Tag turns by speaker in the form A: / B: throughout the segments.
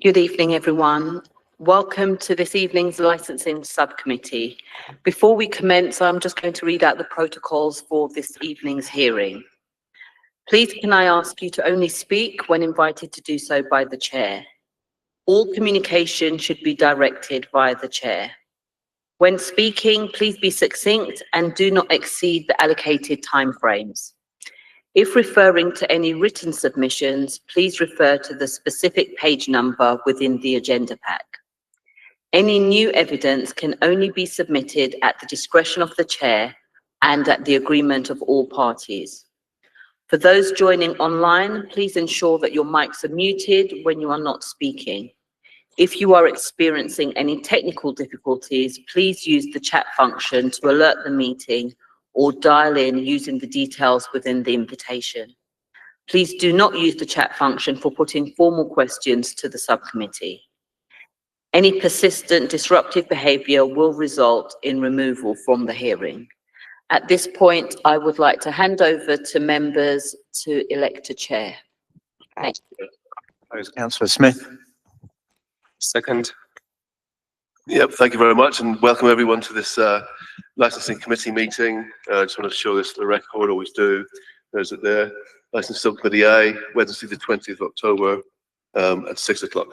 A: Good evening, everyone. Welcome to this evening's licensing subcommittee. Before we commence, I'm just going to read out the protocols for this evening's hearing. Please, can I ask you to only speak when invited to do so by the chair. All communication should be directed via the chair. When speaking, please be succinct and do not exceed the allocated timeframes. If referring to any written submissions, please refer to the specific page number within the agenda pack. Any new evidence can only be submitted at the discretion of the chair and at the agreement of all parties. For those joining online, please ensure that your mics are muted when you are not speaking. If you are experiencing any technical difficulties, please use the chat function to alert the meeting or dial in using the details within the invitation. Please do not use the chat function for putting formal questions to the subcommittee. Any persistent disruptive behaviour will result in removal from the hearing. At this point, I would like to hand over to members to elect a chair. Thank you.
B: Councillor Smith.
C: Second.
D: Yep, thank you very much, and welcome everyone to this licensing committee meeting. I just want to show this for the record, always do. There's it there. Licensing Subcommittee A, Wednesday the 20th of October at 6 o'clock.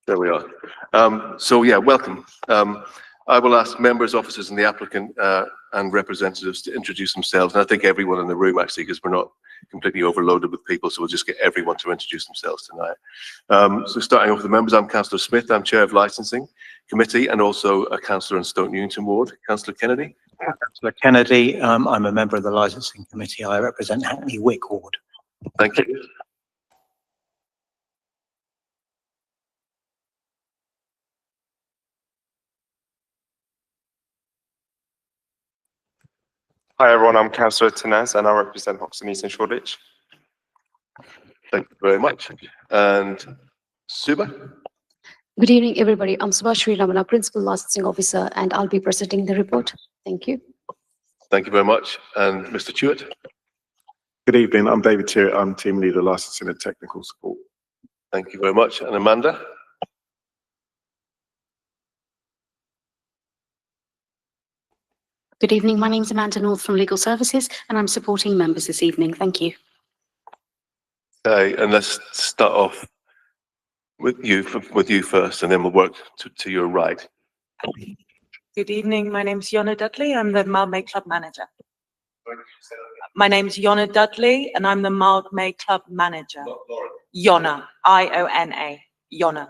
D: There we are. So yeah, welcome. I will ask members, officers and the applicant and representatives to introduce themselves, and I think everyone in the room actually, because we're not completely overloaded with people, so we'll just get everyone to introduce themselves tonight. So starting off with the members, I'm Councillor Smith, I'm Chair of Licensing Committee and also a Councillor in Stoke Newington Ward. Councillor Kennedy?
B: Councillor Kennedy, I'm a member of the Licensing Committee. I represent Hackney Wick Ward.
D: Thank you.
C: Hi everyone, I'm Councillor Tanaz and I represent Hoxton East and Shoreditch.
D: Thank you very much. And Suba?
E: Good evening, everybody. I'm Subhashri Ramana, Principal Licensing Officer, and I'll be presenting the report. Thank you.
D: Thank you very much. And Mr. Chewett?
F: Good evening, I'm David Chewett, I'm Team Leader Licensing and Technical Support.
D: Thank you very much. And Amanda?
G: Good evening, my name is Amanda North from Legal Services and I'm supporting members this evening. Thank you.
D: Okay, and let's start off with you first, and then we'll work to your right.
H: Good evening, my name is Yona Dudley, I'm the Mildmay Club Manager. My name is Yona Dudley and I'm the Mildmay Club Manager. Yona, I-O-N-A, Yona.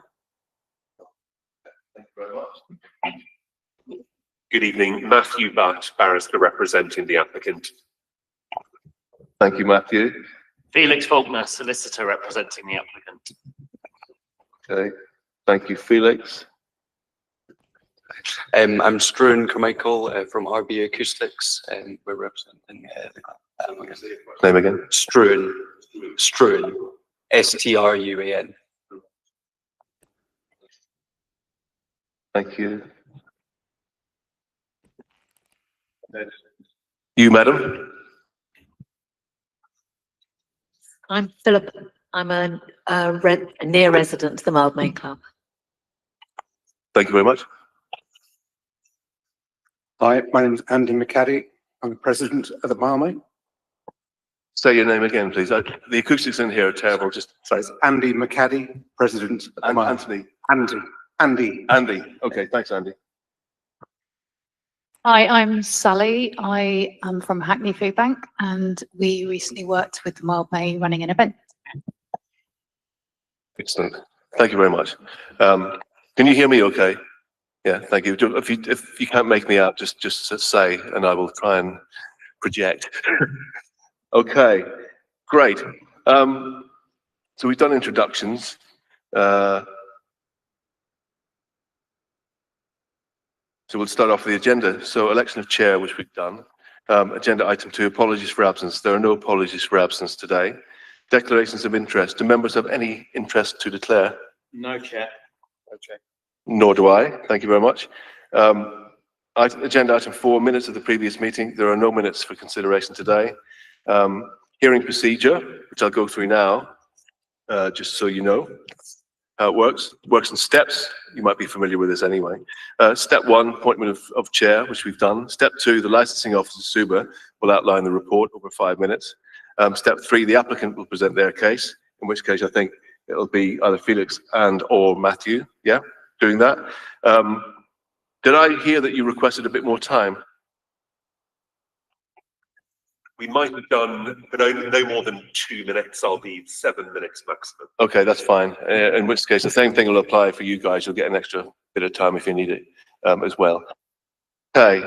D: Thank you very much.
I: Good evening, Matthew Butt, barrister representing the applicant.
D: Thank you, Matthew.
I: Felix Faulkner, solicitor representing the applicant.
D: Okay, thank you, Felix.
C: I'm Struan Carmichael from RB Acoustics and we're representing
D: Name again?
C: Struan, S-T-R-U-A-N.
D: Thank you. You, madam?
J: I'm Philip. I'm a near resident of the Mildmay Club.
D: Thank you very much.
K: Hi, my name is Andy McCaddy. I'm the president of the Mildmay.
D: Say your name again, please. The acoustics in here are terrible. Just
K: sorry, it's Andy McCaddy, president of the
D: Anthony.
K: Andy.
D: Okay, thanks, Andy.
G: Hi, I'm Sally. I am from Hackney Food Bank and we recently worked with the Mildmay running an event.
D: Excellent. Thank you very much. Can you hear me okay? Yeah, thank you. If you can't make me out, just say, and I will try and project. Okay, great. So we've done introductions. So we'll start off with the agenda. So election of chair, which we've done. Agenda item 2, apologies for absence. There are no apologies for absence today. Declarations of interest. Do members have any interest to declare?
I: No, Chair.
D: No, Chair. Nor do I. Thank you very much. Agenda item 4, minutes of the previous meeting. There are no minutes for consideration today. Hearing procedure, which I'll go through now, just so you know. how it works. It works in steps. You might be familiar with this anyway. Step 1, appointment of chair, which we've done. Step 2, the licensing officer, Suba, will outline the report over 5 minutes. Step 3, the applicant will present their case, in which case I think it'll be either Felix or Matthew, yeah, doing that. Did I hear that you requested a bit more time?
L: We might have done, but only no more than 2 minutes. I'll be 7 minutes maximum.
D: Okay, that's fine. In which case, the same thing will apply for you guys. You'll get an extra bit of time if you need it as well. Okay.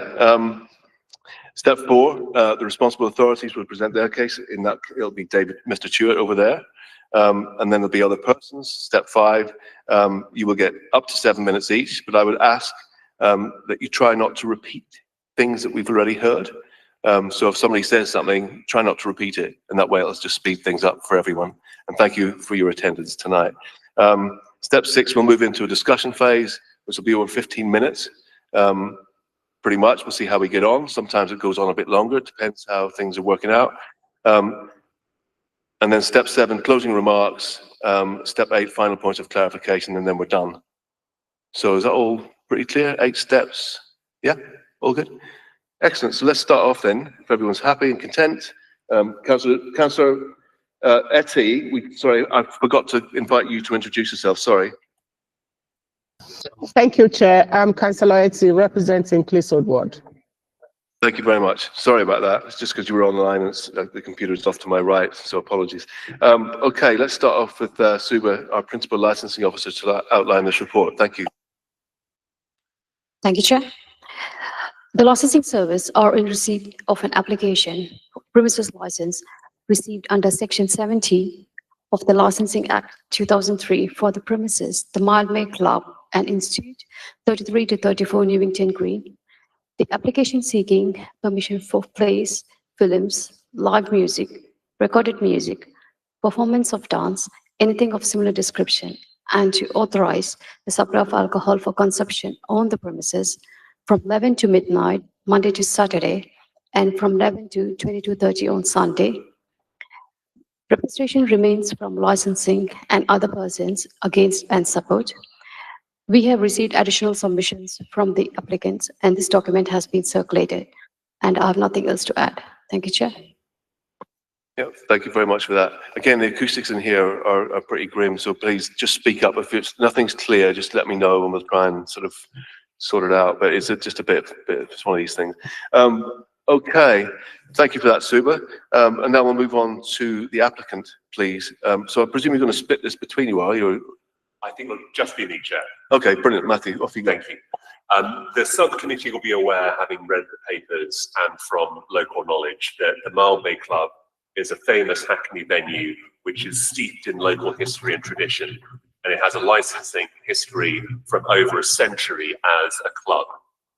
D: Step 4, the responsible authorities will present their case. In that, it'll be Mr. Stewart over there. And then there'll be other persons. Step 5, you will get up to 7 minutes each, but I would ask that you try not to repeat things that we've already heard. So if somebody says something, try not to repeat it, and that way it'll just speed things up for everyone. And thank you for your attendance tonight. Step 6, we'll move into a discussion phase, which will be over 15 minutes. Pretty much, we'll see how we get on. Sometimes it goes on a bit longer, it depends how things are working out. And then step 7, closing remarks. Step 8, final points of clarification, and then we're done. So is that all pretty clear? 8 steps? Yeah, all good? Excellent. So let's start off then, if everyone's happy and content. Councillor Etty, sorry, I forgot to invite you to introduce yourself, sorry.
M: Thank you, Chair. I'm Councillor Etty, representing Clissold Ward.
D: Thank you very much. Sorry about that. It's just because you were online and the computer is off to my right, so apologies. Okay, let's start off with Suba, our Principal Licensing Officer, to outline this report. Thank you.
E: Thank you, Chair. The licensing service are in receipt of an application for premises license received under Section 70 of the Licensing Act 2003 for the premises, the Mildmay Club and Institute, 33 to 34 Newington Green. The application seeking permission for plays, films, live music, recorded music, performance of dance, anything of similar description, and to authorize the supply of alcohol for consumption on the premises from 11 to midnight, Monday to Saturday, and from 11 to 22:30 on Sunday. Registration remains from licensing and other persons against and support. We have received additional submissions from the applicants, and this document has been circulated, and I have nothing else to add. Thank you, Chair.
D: Yeah, thank you very much for that. Again, the acoustics in here are pretty grim, so please just speak up. If nothing's clear, just let me know and we'll try and sort of sort it out, but it's just a bit, it's one of these things. Okay, thank you for that, Suba. And now we'll move on to the applicant, please. So I presume you're going to split this between you, are you?
L: I think it'll just be me, Chair.
D: Okay, brilliant. Matthew, off you go.
L: Thank you. The subcommittee will be aware, having read the papers and from local knowledge, that the Mildmay Club is a famous Hackney venue which is steeped in local history and tradition, and it has a licensing history from over a century as a club.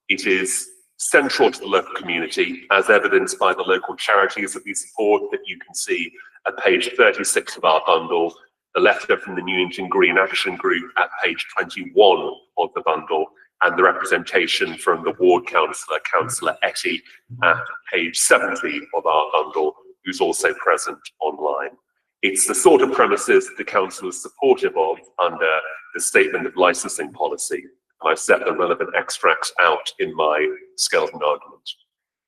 L: It is central to the local community, as evidenced by the local charities that we support, that you can see at page 36 of our bundle, the letter from the Newington Green Action Group at page 21 of the bundle, and the representation from the ward councillor, Councillor Etty, at page 70 of our bundle, who's also present online. It's the sort of premises that the council is supportive of under the statement of licensing policy. I've set the relevant extracts out in my skeleton argument.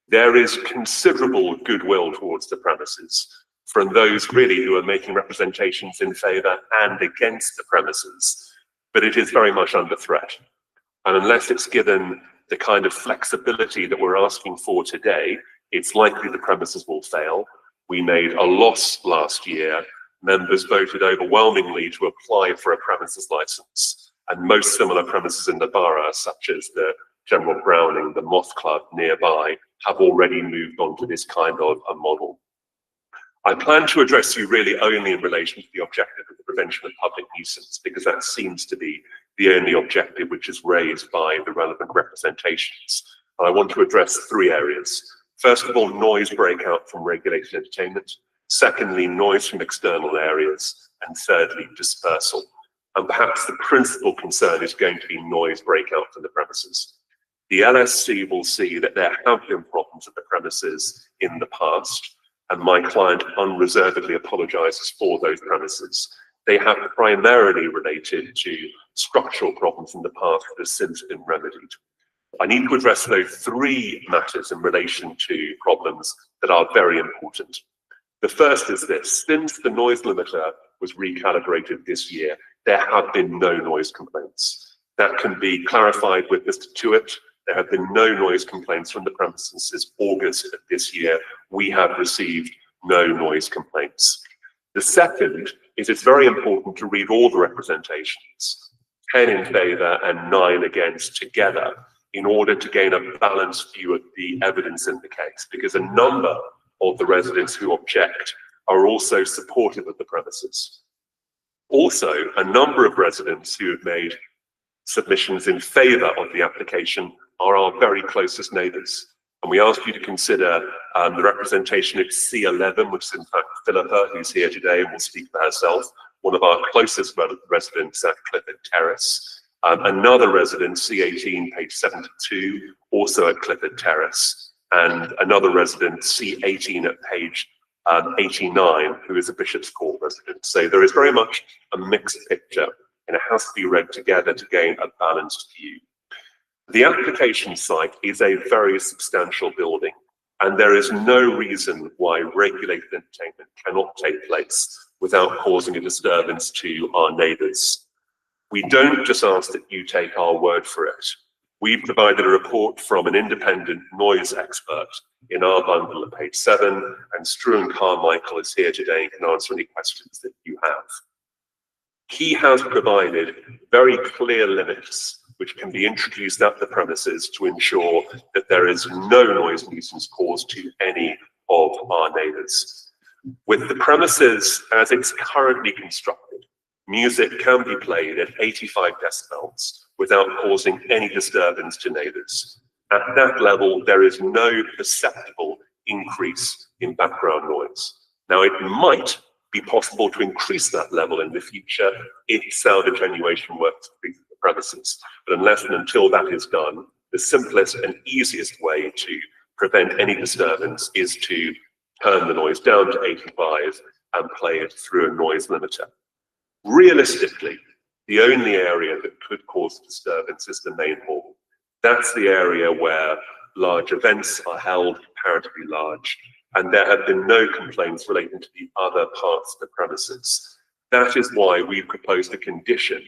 L: There is considerable goodwill towards the premises from those really who are making representations in favour and against the premises, but it is very much under threat. And unless it's given the kind of flexibility that we're asking for today, it's likely the premises will fail. We made a loss last year. Members voted overwhelmingly to apply for a premises licence, and most similar premises in the borough, such as the General Browning, the Moth Club nearby, have already moved on to this kind of a model. I plan to address you really only in relation to the objective of the prevention of public nuisance, because that seems to be the only objective which is raised by the relevant representations. And I want to address 3 areas. First of all, noise breakout from regulated entertainment. Secondly, noise from external areas. And thirdly, dispersal. And perhaps the principal concern is going to be noise breakout from the premises. The LSC will see that there have been problems at the premises in the past, and my client unreservedly apologises for those premises. they have primarily related to structural problems in the past that have since been remedied. I need to address those three matters in relation to problems that are very important. The first is this: since the noise limiter was recalibrated this year, there have been no noise complaints. That can be clarified with Mr. Tuitt. There have been no noise complaints from the premises since August of this year. We have received no noise complaints. The second is it's very important to read all the representations, 10 in favour and 9 against, together in order to gain a balanced view of the evidence in the case, because a number of the residents who object are also supportive of the premises. Also, a number of residents who have made submissions in favour of the application are our very closest neighbours. And we ask you to consider the representation at C11, which is in fact Philippa, who's here today and will speak for herself, one of our closest residents at Clifford Terrace. Another resident, C18, page 72, also at Clifford Terrace, and another resident, C18 at page 89, who is a Bishop's Court resident. So there is very much a mixed picture, and it has to be read together to gain a balanced view. The application site is a very substantial building, and there is no reason why regulated entertainment cannot take place without causing a disturbance to our neighbours. We don't just ask that you take our word for it. We've provided a report from an independent noise expert in our bundle at page 7, and Struan Carmichael is here today and can answer any questions that you have. He has provided very clear limits which can be introduced at the premises to ensure that there is no noise nuisance caused to any of our neighbours. With the premises as it's currently constructed, music can be played at 85 decibels without causing any disturbance to neighbours. At that level, there is no perceptible increase in background noise. Now, it might be possible to increase that level in the future if sound attenuation works for the premises. But unless and until that is done, the simplest and easiest way to prevent any disturbance is to turn the noise down to 85 and play it through a noise limiter. Realistically, the only area that could cause disturbance is the main hall. That's the area where large events are held, comparatively large, and there have been no complaints relating to the other parts of the premises. That is why we proposed a condition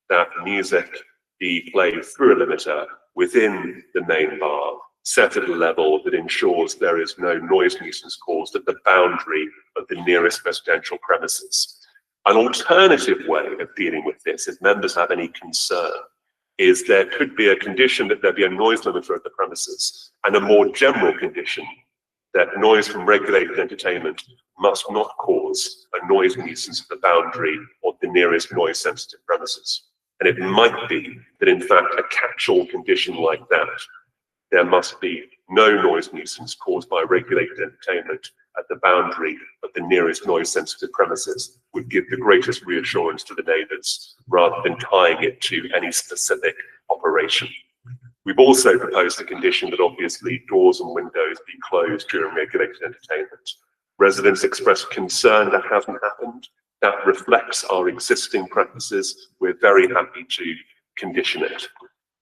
L: that music be played through a limiter within the main bar, set at a level that ensures there is no noise nuisance caused at the boundary of the nearest residential premises. An alternative way of dealing with this, if members have any concern, is there could be a condition that there be a noise limiter at the premises, and a more general condition that noise from regulated entertainment must not cause a noise nuisance at the boundary of the nearest noise sensitive premises. And it might be that in fact a catch-all condition like that, there must be no noise nuisance caused by regulated entertainment at the boundary of the nearest noise sensitive premises, would give the greatest reassurance to the neighbours rather than tying it to any specific operation. We've also proposed a condition that obviously doors and windows be closed during regulated entertainment. Residents expressed concern that hasn't happened. That reflects our existing practices. We're very happy to condition it.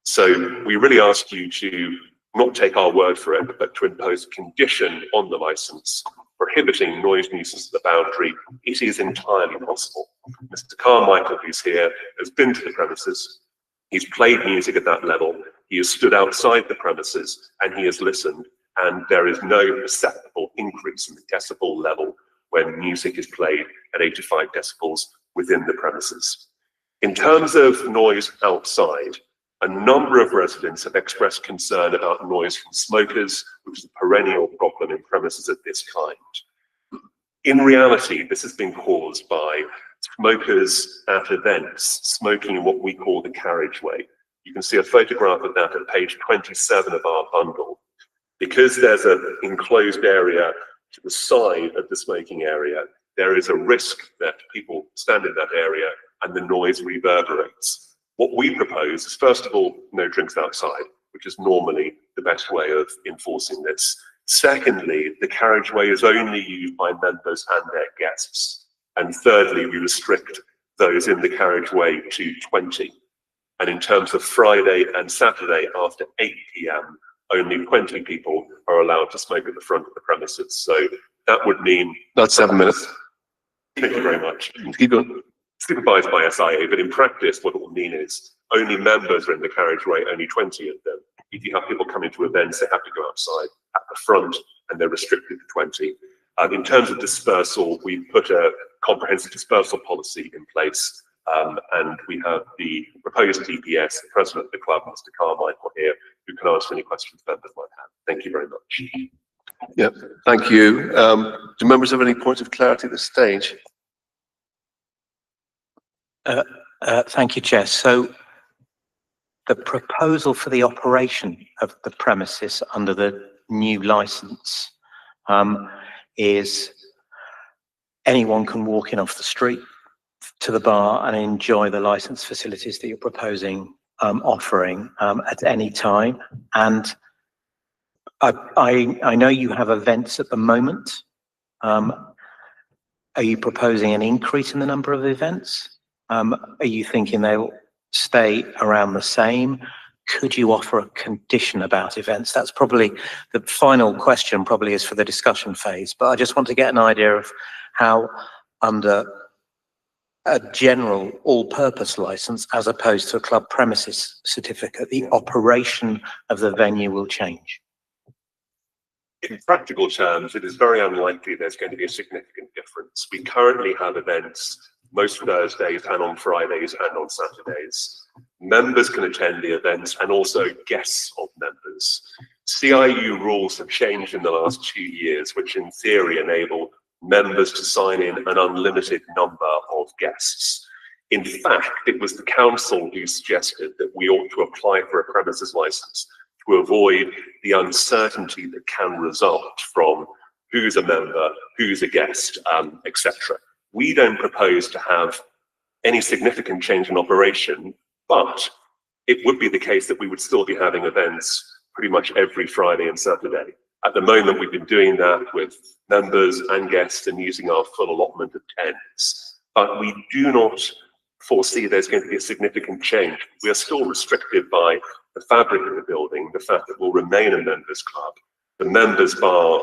L: So we really ask you to not take our word for it, but to impose a condition on the licence prohibiting noise nuisance at the boundary. It is entirely possible. Mr. Carmichael, who's here, has been to the premises. He's played music at that level. He has stood outside the premises and he has listened, and there is no perceptible increase in the decibel level when music is played at 85 decibels within the premises. In terms of noise outside, a number of residents have expressed concern about noise from smokers, which is a perennial problem in premises of this kind. In reality, this has been caused by smokers at events smoking in what we call the carriageway. You can see a photograph of that at page 27 of our bundle. Because there's an enclosed area to the side of the smoking area, there is a risk that people stand in that area and the noise reverberates. What we propose is, first of all, no drinks outside, which is normally the best way of enforcing this. Secondly, the carriageway is only used by members and their guests. And thirdly, we restrict those in the carriageway to 20. And in terms of Friday and Saturday after 8 p.m, only 20 people are allowed to smoke at the front of the premises. So that would mean...
D: That's 7 minutes.
L: Thank you very much.
D: Keep going.
L: Supervised by SIA, but in practice, what it will mean is only members are in the carriageway, only 20 of them. If you have people coming to events, they have to go outside at the front, and they're restricted to 20. In terms of dispersal, we put a comprehensive dispersal policy in place, and we have the proposed DPS, the president of the club, Mr. Carmichael here, who can answer any questions members might have. Thank you very much.
D: Yep, thank you. Do members have any points of clarity at this stage?
B: Thank you, Chair. So the proposal for the operation of the premises under the new licence is anyone can walk in off the street to the bar and enjoy the licensed facilities that you're proposing offering at any time. And I know you have events at the moment. Are you proposing an increase in the number of events? Are you thinking they'll stay around the same? Could you offer a condition about events? That's probably the final question, probably is for the discussion phase, but I just want to get an idea of how under a general all-purpose license as opposed to a club premises certificate, the operation of the venue will change.
L: In practical terms, it is very unlikely there's going to be a significant difference. We currently have events most Thursdays and on Fridays and on Saturdays. Members can attend the events and also guests of members. CIU rules have changed in the last 2 years, which in theory enable members to sign in an unlimited number of guests. In fact, it was the council who suggested that we ought to apply for a premises license to avoid the uncertainty that can result from who's a member, who's a guest, etc. We don't propose to have any significant change in operation, but it would be the case that we would still be having events pretty much every Friday and Saturday. At the moment, we've been doing that with members and guests and using our full allotment of tents. But we do not foresee there's going to be a significant change. We are still restricted by the fabric of the building, the fact that we'll remain a members club. The members bar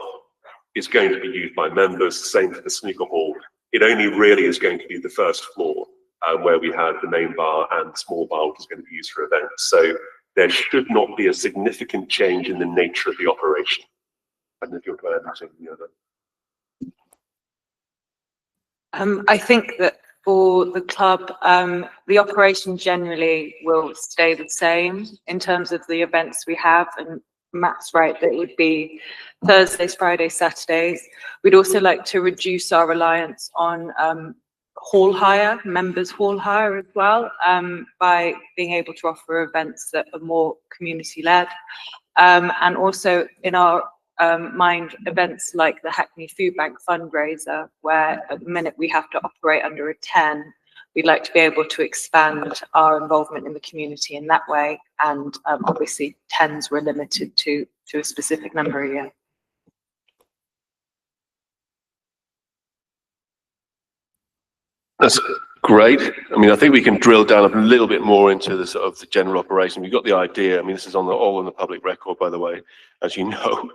L: is going to be used by members, same for the snooker hall. It only really is going to be the first floor where we have the main bar and the small bar, which is going to be used for events. So there should not be a significant change in the nature of the operation. I don't know if you want to add anything.
H: I think that for the club, the operation generally will stay the same in terms of the events we have, and Matt's right that it would be Thursdays, Fridays, Saturdays. We'd also like to reduce our reliance on hall hire, members hall hire as well, by being able to offer events that are more community-led. And also in our mind, events like the Hackney Food Bank fundraiser, where at the minute we have to operate under a 10, we'd like to be able to expand our involvement in the community in that way. And obviously 10s were limited to a specific number a year.
D: That's great. I mean, I think we can drill down a little bit more into the sort of the general operation. We've got the idea. I mean, this is all on the public record, by the way, as you know.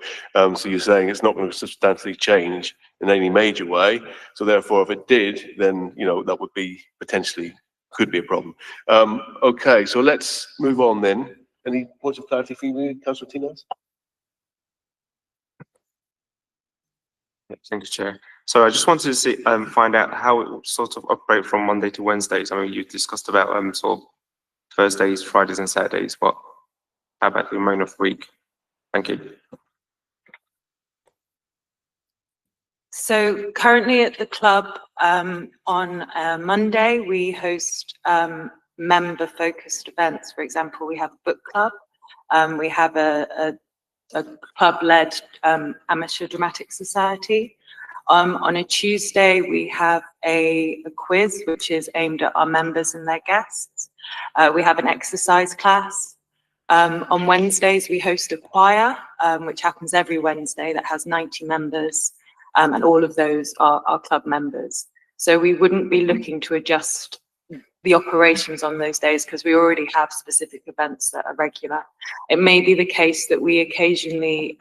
D: So you're saying it's not going to substantially change in any major way. So therefore, if it did, then, you know, that would be potentially could be a problem. Okay, so let's move on then. Any points of clarity for you, Councillor Martinez?
N: Thank you, Chair. So I just wanted to see, find out how it will sort of operate from Monday to Wednesdays. I mean, you discussed about sort of Thursdays, Fridays, and Saturdays, but how about the remainder of the week? Thank you.
H: So currently at the club, on Monday, we host member-focused events. For example, we have a book club. We have a club-led amateur dramatic society. On a Tuesday, we have a quiz, which is aimed at our members and their guests. We have an exercise class. On Wednesdays, we host a choir, which happens every Wednesday, that has 90 members, and all of those are our club members. So we wouldn't be looking to adjust the operations on those days because we already have specific events that are regular. It may be the case that we occasionally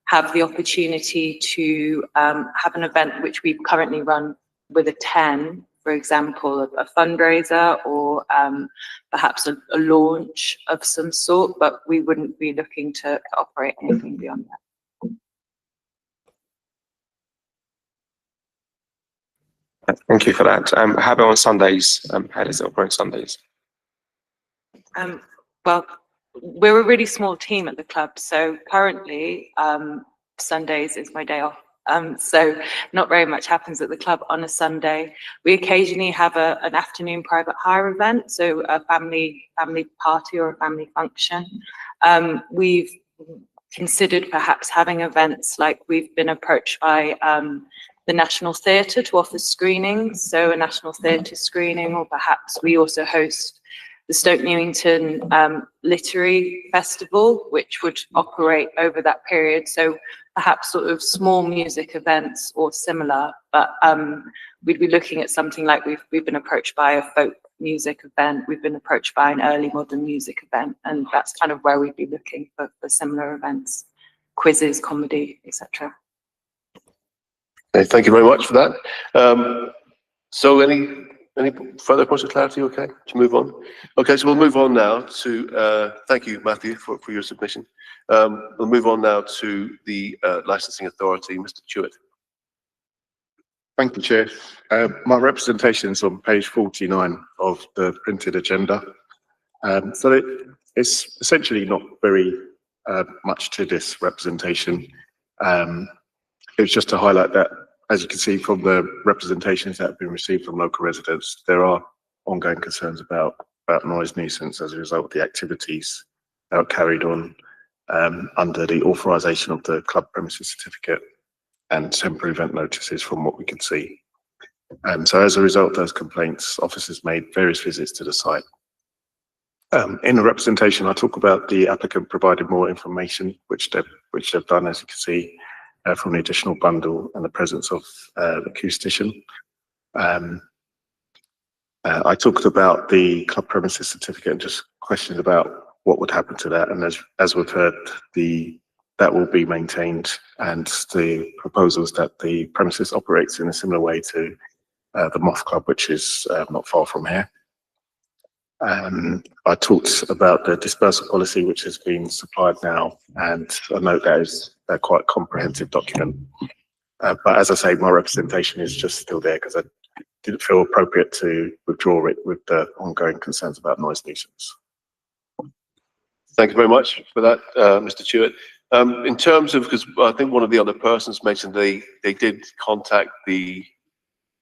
H: have the opportunity to have an event which we currently run with a 10, for example, a fundraiser or perhaps a launch of some sort, but we wouldn't be looking to operate anything beyond that.
N: Thank you for that. How about on Sundays? How does it operate on Sundays?
H: Well, we're a really small team at the club, so currently Sundays is my day off. So not very much happens at the club on a Sunday. We occasionally have an afternoon private hire event, so a family party or a family function. We've considered perhaps having events like we've been approached by the National Theatre to offer screenings, so a National Theatre screening, or perhaps we also host the Stoke Newington Literary Festival, which would operate over that period. So perhaps sort of small music events or similar, but we'd be looking at something like we've been approached by a folk music event, we've been approached by an early modern music event, and that's kind of where we'd be looking for similar events, quizzes, comedy, etc.
D: Okay, thank you very much for that. So any further points of clarity? Okay, to move on. Okay, so we'll move on now to, thank you, Matthew, for your submission. We'll move on now to the licensing authority, Mr. Jewett.
F: Thank you, Chair. My representation is on page 49 of the printed agenda. So it's essentially not very much to this representation. It was just to highlight that, as you can see from the representations that have been received from local residents, there are ongoing concerns about noise nuisance as a result of the activities that are carried on under the authorisation of the club premises certificate and temporary event notices from what we can see. So as a result of those complaints, officers made various visits to the site. In the representation, I talk about the applicant provided more information, which they've done, as you can see, from the additional bundle and the presence of acoustician. I talked about the club premises certificate and just questions about what would happen to that. And as we've heard, that will be maintained, and the proposals that the premises operates in a similar way to the Moth Club, which is not far from here. I talked about the dispersal policy, which has been supplied now, and I note that is a quite comprehensive document. But as I say, my representation is just still there because I didn't feel appropriate to withdraw it with the ongoing concerns about noise nuisance.
D: Thank you very much for that, Mr. Jewett. In terms of, because I think one of the other persons mentioned they did contact the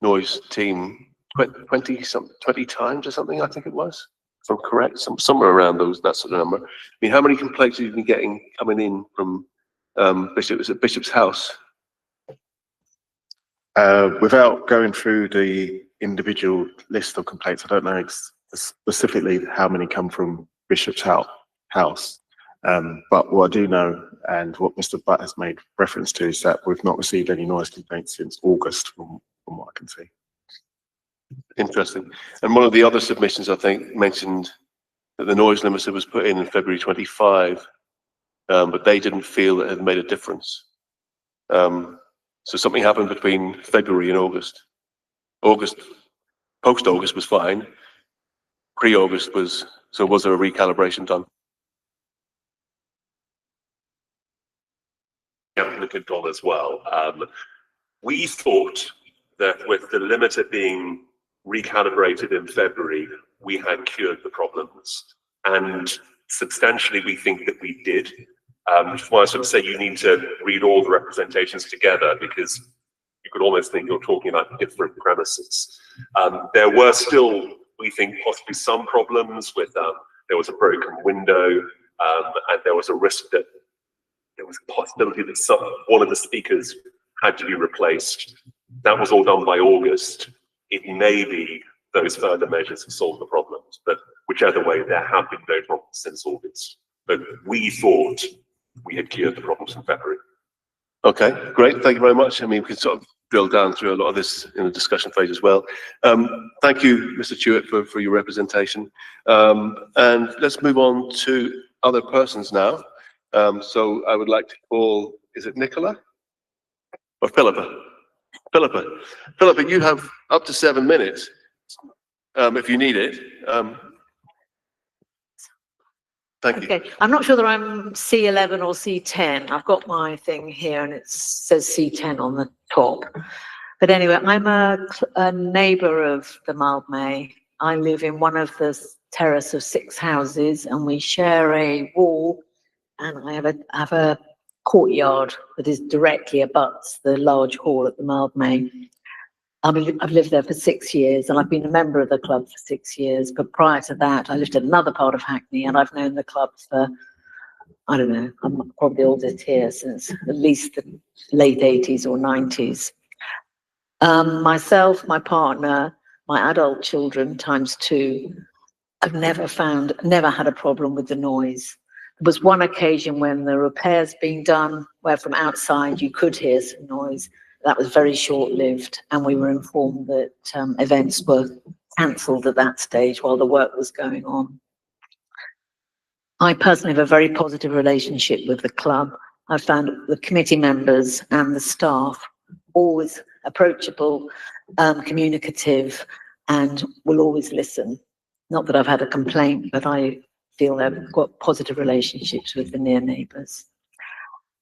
D: noise team 20 times or something, I think it was, if I'm correct, somewhere around that sort of number. I mean, how many complaints have you been getting coming in from Bishop's House?
F: Without going through the individual list of complaints, I don't know specifically how many come from Bishop's House. But what I do know, and what Mr. Butt has made reference to, is that we've not received any noise complaints since August, from what I can see.
D: Interesting. And one of the other submissions, I think, mentioned that the noise limiter was put in February 25, but they didn't feel that it had made a difference. So something happened between February and August. Post-August was fine. Pre-August was there a recalibration done?
L: Applicant on as well. We thought that with the limiter being recalibrated in February, we had cured the problems, and substantially we think that we did. Which is why I sort of say you need to read all the representations together, because you could almost think you're talking about different premises. There were still, we think, possibly some problems with there was a broken window, and there was a risk that there was a possibility that one of the speakers had to be replaced. That was all done by August. It may be those further measures have solved the problems, but whichever way, there have been no problems since August. But we thought we had cured the problems in February.
D: Okay, great. Thank you very much. I mean, we can sort of drill down through a lot of this in the discussion phase as well. Thank you, Mr. Stewart, for your representation. And let's move on to other persons now. So I would like to call, is it Nicola or Philippa? Philippa, you have up to 7 minutes if you need it. Thank you.
J: Okay, I'm not sure that I'm C11 or C10. I've got my thing here and it says C10 on the top. But anyway, I'm a neighbour of the Mildmay. I live in one of the terrace of 6 houses and we share a wall, and I have a courtyard that is directly abuts the large hall at the Mildmay. I've lived there for 6 years and I've been a member of the club for 6 years, but prior to that I lived in another part of Hackney and I've known the club for, I don't know, I'm probably oldest here since at least the late 80s or 90s. Myself, my partner, my adult children ×2, I've never had a problem with the noise. There was one occasion when the repairs being done where from outside you could hear some noise. That was very short-lived, and we were informed that events were cancelled at that stage while the work was going on. I personally have a very positive relationship with the club. I found the committee members and the staff always approachable, communicative, and will always listen. Not that I've had a complaint, but I feel they've got positive relationships with the near neighbours.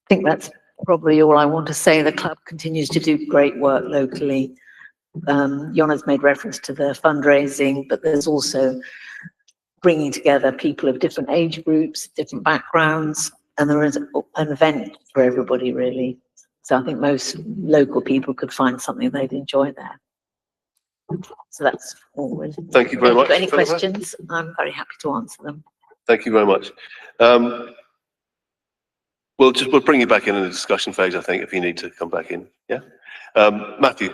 J: I think that's probably all I want to say. The club continues to do great work locally. Yona's made reference to the fundraising, but there's also bringing together people of different age groups, different backgrounds, and there is an event for everybody really. So I think most local people could find something they'd enjoy there. So that's all really.
D: Thank you very much.
J: If you've got any
D: Philippa.
J: questions, I'm very happy to answer them.
D: Thank you very much. We'll bring you back in the discussion phase, I think, if you need to come back in. Yeah. Matthew.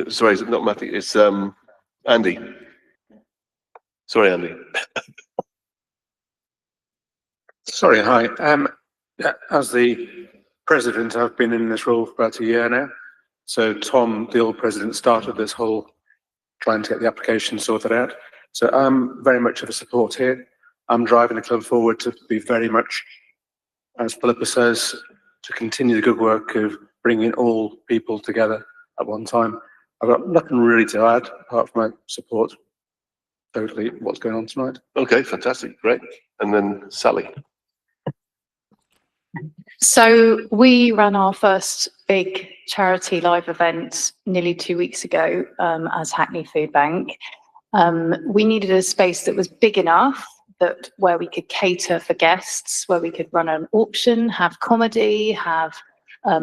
D: Sorry, is it not Matthew? It's Andy. Sorry, Andy.
K: Sorry, hi. Yeah, as the president, I've been in this role for about a year now. So Tom, the old president, started this whole trying to get the application sorted out. So I'm very much of a support here. I'm driving the club forward to be very much, as Philippa says, to continue the good work of bringing all people together at one time. I've got nothing really to add apart from my support totally what's going on tonight.
D: Okay, fantastic, great. And then Sally.
G: So we ran our first big charity live event nearly 2 weeks ago as Hackney Food Bank. We needed a space that was big enough that where we could cater for guests, where we could run an auction, have comedy, have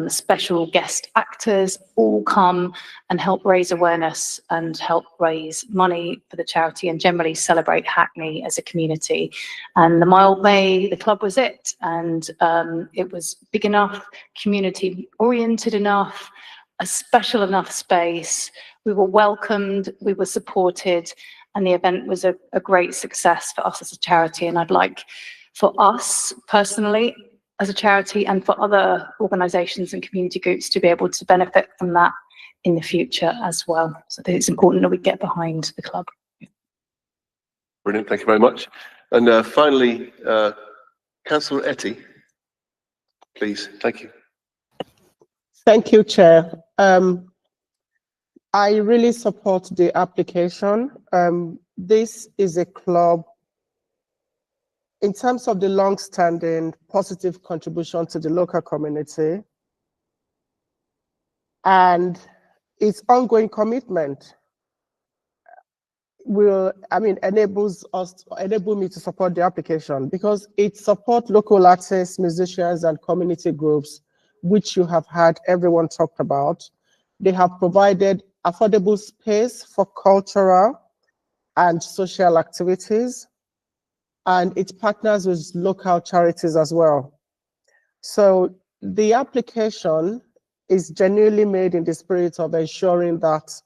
G: special guest actors all come and help raise awareness and help raise money for the charity and generally celebrate Hackney as a community. And the Mildmay, the club was it. And it was big enough, community oriented enough, a special enough space. We were welcomed, we were supported, and the event was a great success for us as a charity. And I'd like for us personally as a charity and for other organisations and community groups to be able to benefit from that in the future as well. So I think it's important that we get behind the club.
D: Brilliant, thank you very much. And finally, Councillor Etty, please, thank you.
M: Thank you, Chair. I really support the application. This is a club, in terms of the long-standing positive contribution to the local community and its ongoing commitment enables me to support the application because it supports local artists, musicians, and community groups, which you have had everyone talked about. They have provided affordable space for cultural and social activities, and it partners with local charities as well. So the application is genuinely made in the spirit of ensuring that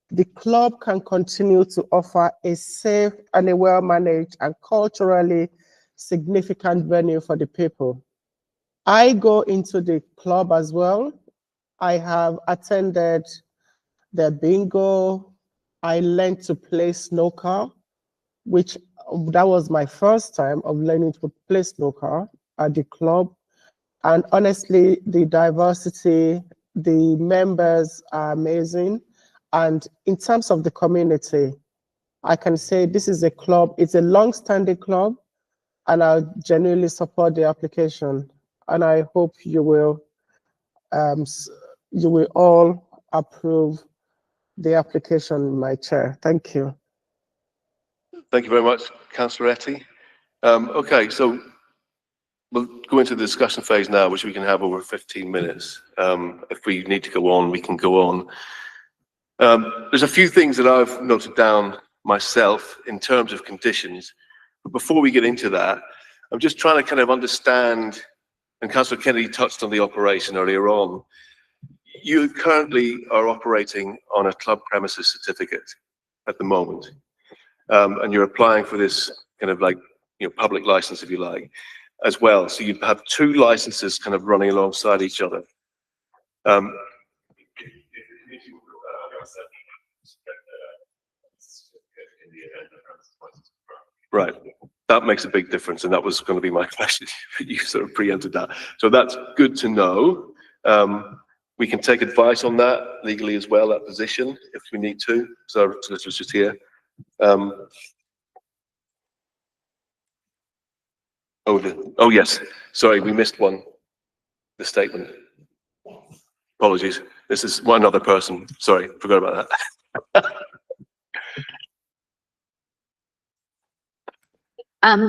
M: the club can continue to offer a safe and a well-managed and culturally significant venue for the people. I go into the club as well I have attended the bingo. I learned to play snooker, which that was my first time of learning to play snooker at the club. And honestly, the diversity, the members are amazing. And in terms of the community, I can say this is a club, it's a long-standing club, and I genuinely support the application. And I hope you will all approve the application, my chair. Thank you.
D: Thank you very much, Councillor Etty. Okay, so we'll go into the discussion phase now, which we can have over 15 minutes. If we need to go on, we can go on. There's a few things that I've noted down myself in terms of conditions. But before we get into that, I'm just trying to kind of understand, and Councillor Kennedy touched on the operation earlier on. You currently are operating on a club premises certificate at the moment, and you're applying for this kind of like, you know, public license, if you like, as well. So you have two licenses kind of running alongside each other. Right, that makes a big difference, and that was going to be my question. You sort of preempted that, so that's good to know. We can take advice on that legally as well, that position, if we need to. So let's just here. Oh yes, sorry, we missed one. The statement. Apologies. This is one other person. Sorry, forgot about that.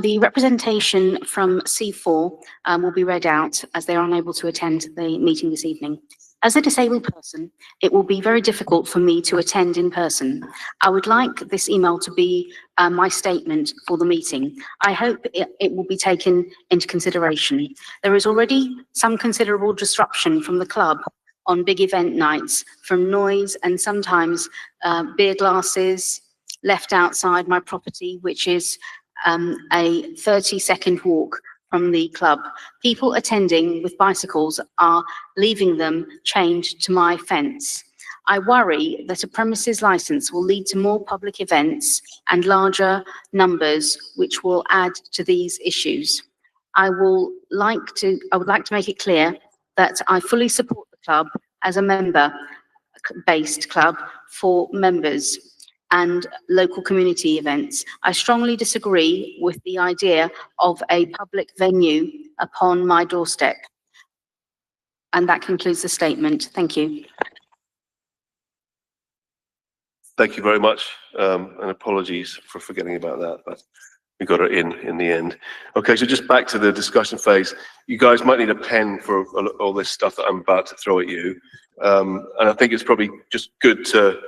O: The representation from C4 will be read out as they are unable to attend the meeting this evening. As a disabled person, it will be very difficult for me to attend in person. I would like this email to be my statement for the meeting. I hope it will be taken into consideration. There is already some considerable disruption from the club on big event nights from noise and sometimes beer glasses left outside my property, which is a 30-second walk from the club. People attending with bicycles are leaving them chained to my fence. I worry that a premises license will lead to more public events and larger numbers, which will add to these issues. I would like to make it clear that I fully support the club as a member-based club for members and local community events. I strongly disagree with the idea of a public venue upon my doorstep. And that concludes the statement. Thank you.
D: Thank you very much, and apologies for forgetting about that, but we got it in the end. Okay, so just back to the discussion phase. You guys might need a pen for all this stuff that I'm about to throw at you. And I think it's probably just good to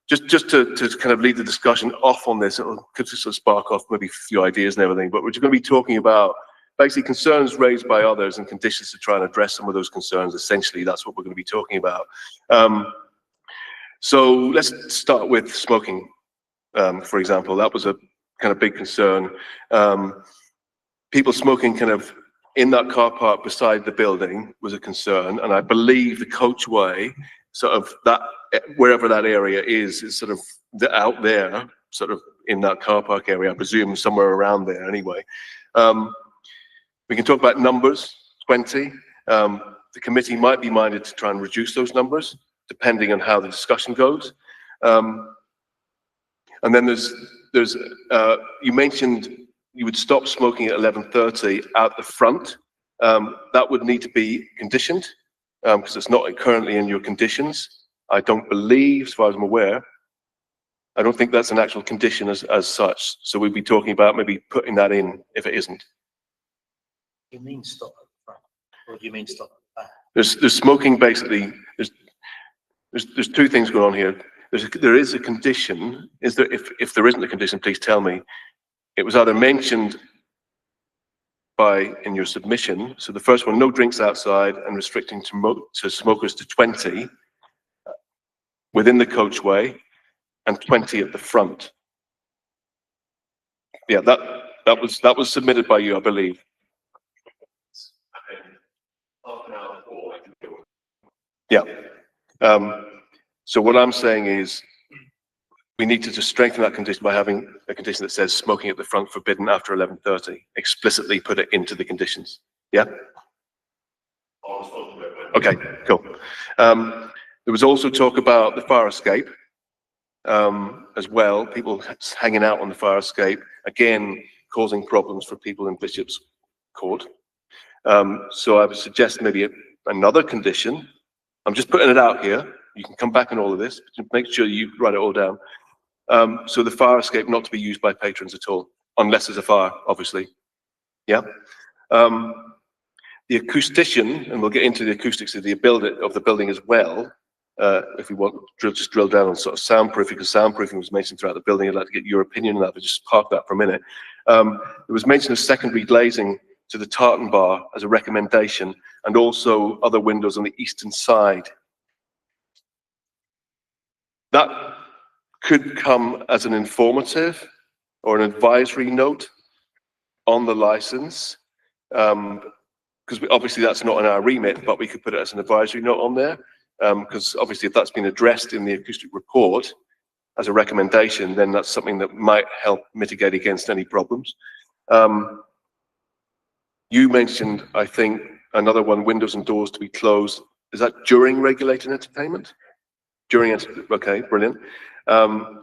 D: just to kind of lead the discussion off on this. It'll sort of spark off maybe a few ideas and everything, but we're just going to be talking about basically concerns raised by others and conditions to try and address some of those concerns. Essentially, that's what we're going to be talking about. So let's start with smoking, for example. That was a kind of big concern. People smoking kind of in that car park beside the building was a concern, and I believe the coachway, sort of that, wherever that area is sort of out there, sort of in that car park area, I presume somewhere around there anyway. We can talk about numbers, 20. The committee might be minded to try and reduce those numbers, depending on how the discussion goes. And then there's you mentioned you would stop smoking at 11:30 out the front. That would need to be conditioned, because it's not currently in your conditions. I don't believe, as far as I'm aware, I don't think that's an actual condition as such. So we'd be talking about maybe putting that in if it isn't.
B: You mean stop at the front, or do you mean stop at the back?
D: There's smoking basically. There's two things going on here. There is a condition. Is there? If there isn't a condition, please tell me. It was either mentioned in your submission. So the first one, no drinks outside and restricting to smokers to 20 within the coachway and 20 at the front. Yeah, that was submitted by you, I believe. Yeah, So what I'm saying is we need to just strengthen that condition by having a condition that says smoking at the front forbidden after 11:30. Explicitly put it into the conditions. Yeah? Okay, cool. There was also talk about the fire escape as well. People hanging out on the fire escape, again, causing problems for people in Bishop's Court. So I would suggest maybe another condition. I'm just putting it out here. You can come back on all of this, but make sure you write it all down. So the fire escape not to be used by patrons at all, unless there's a fire, obviously. Yeah. The acoustician, and we'll get into the acoustics of the building as well. If we want to just drill down on sort of soundproofing, because soundproofing was mentioned throughout the building. I'd like to get your opinion on that, but just park that for a minute. There was mention of secondary glazing to the tartan bar as a recommendation, and also other windows on the eastern side. That could come as an informative or an advisory note on the license, because obviously that's not in our remit, but we could put it as an advisory note on there, because obviously if that's been addressed in the acoustic report as a recommendation, then that's something that might help mitigate against any problems. You mentioned, I think, another one, windows and doors to be closed. Is that during regulated entertainment? Okay, brilliant. And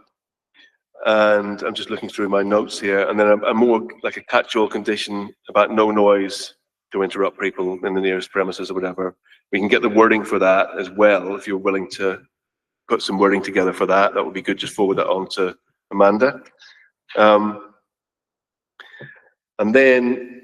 D: I'm just looking through my notes here, and then a more like a catch-all condition about no noise to interrupt people in the nearest premises or whatever. We can get the wording for that as well. If you're willing to put some wording together for that, that would be good. Just forward that on to Amanda. And then